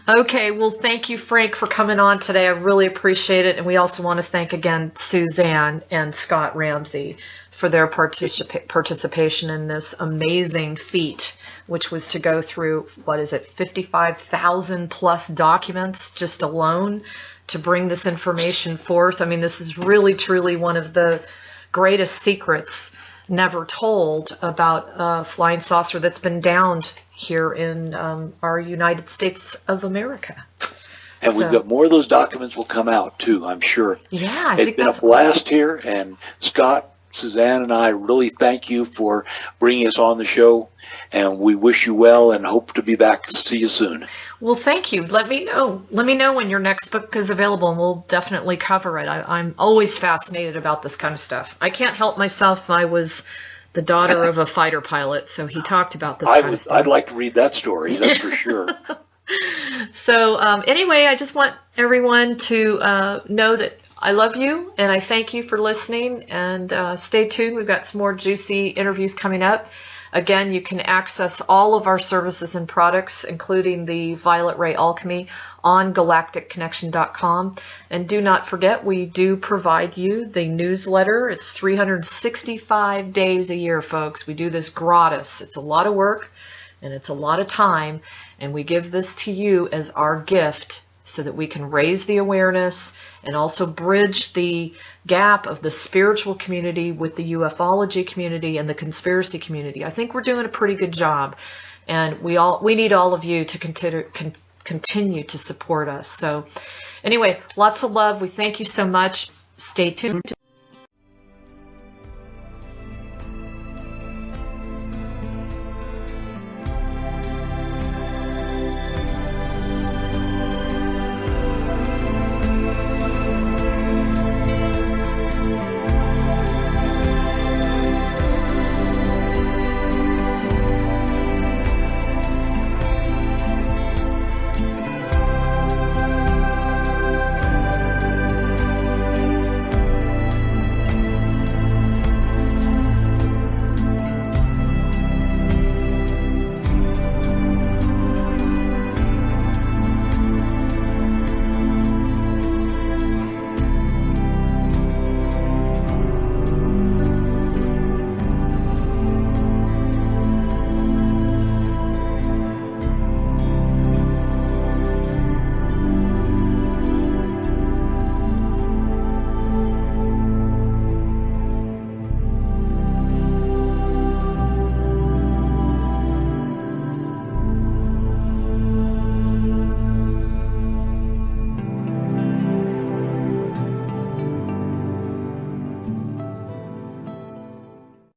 Okay, well, thank you, Frank, for coming on today. I really appreciate it. And we also want to thank again Suzanne and Scott Ramsey for their participation in this amazing feat, which was to go through, 55,000 plus documents just alone to bring this information forth. I mean, this is really, truly one of the greatest secrets never told about a flying saucer that's been downed here in our United States of America. And we've got more of those documents will come out too, I'm sure. Yeah, I think it's been a blast here, and Scott, Suzanne, and I really thank you for bringing us on the show, and we wish you well and hope to be back to see you soon. Well, thank you. Let me know when your next book is available, and we'll definitely cover it. I'm always fascinated about this kind of stuff. I can't help myself. I was the daughter of a fighter pilot, so he talked about this kind of stuff. I'd like to read that story, that's for sure. So anyway, I just want everyone to know that I love you, and I thank you for listening, and stay tuned. We've got some more juicy interviews coming up. Again, you can access all of our services and products, including the Violet Ray Alchemy, on galacticconnection.com. And do not forget, we do provide you the newsletter. It's 365 days a year, folks. We do this gratis. It's a lot of work, and it's a lot of time, and we give this to you as our gift so that we can raise the awareness and also bridge the gap of the spiritual community with the ufology community and the conspiracy community. I think we're doing a pretty good job, and we need all of you to continue to support us. So anyway, lots of love. We thank you so much. Stay tuned.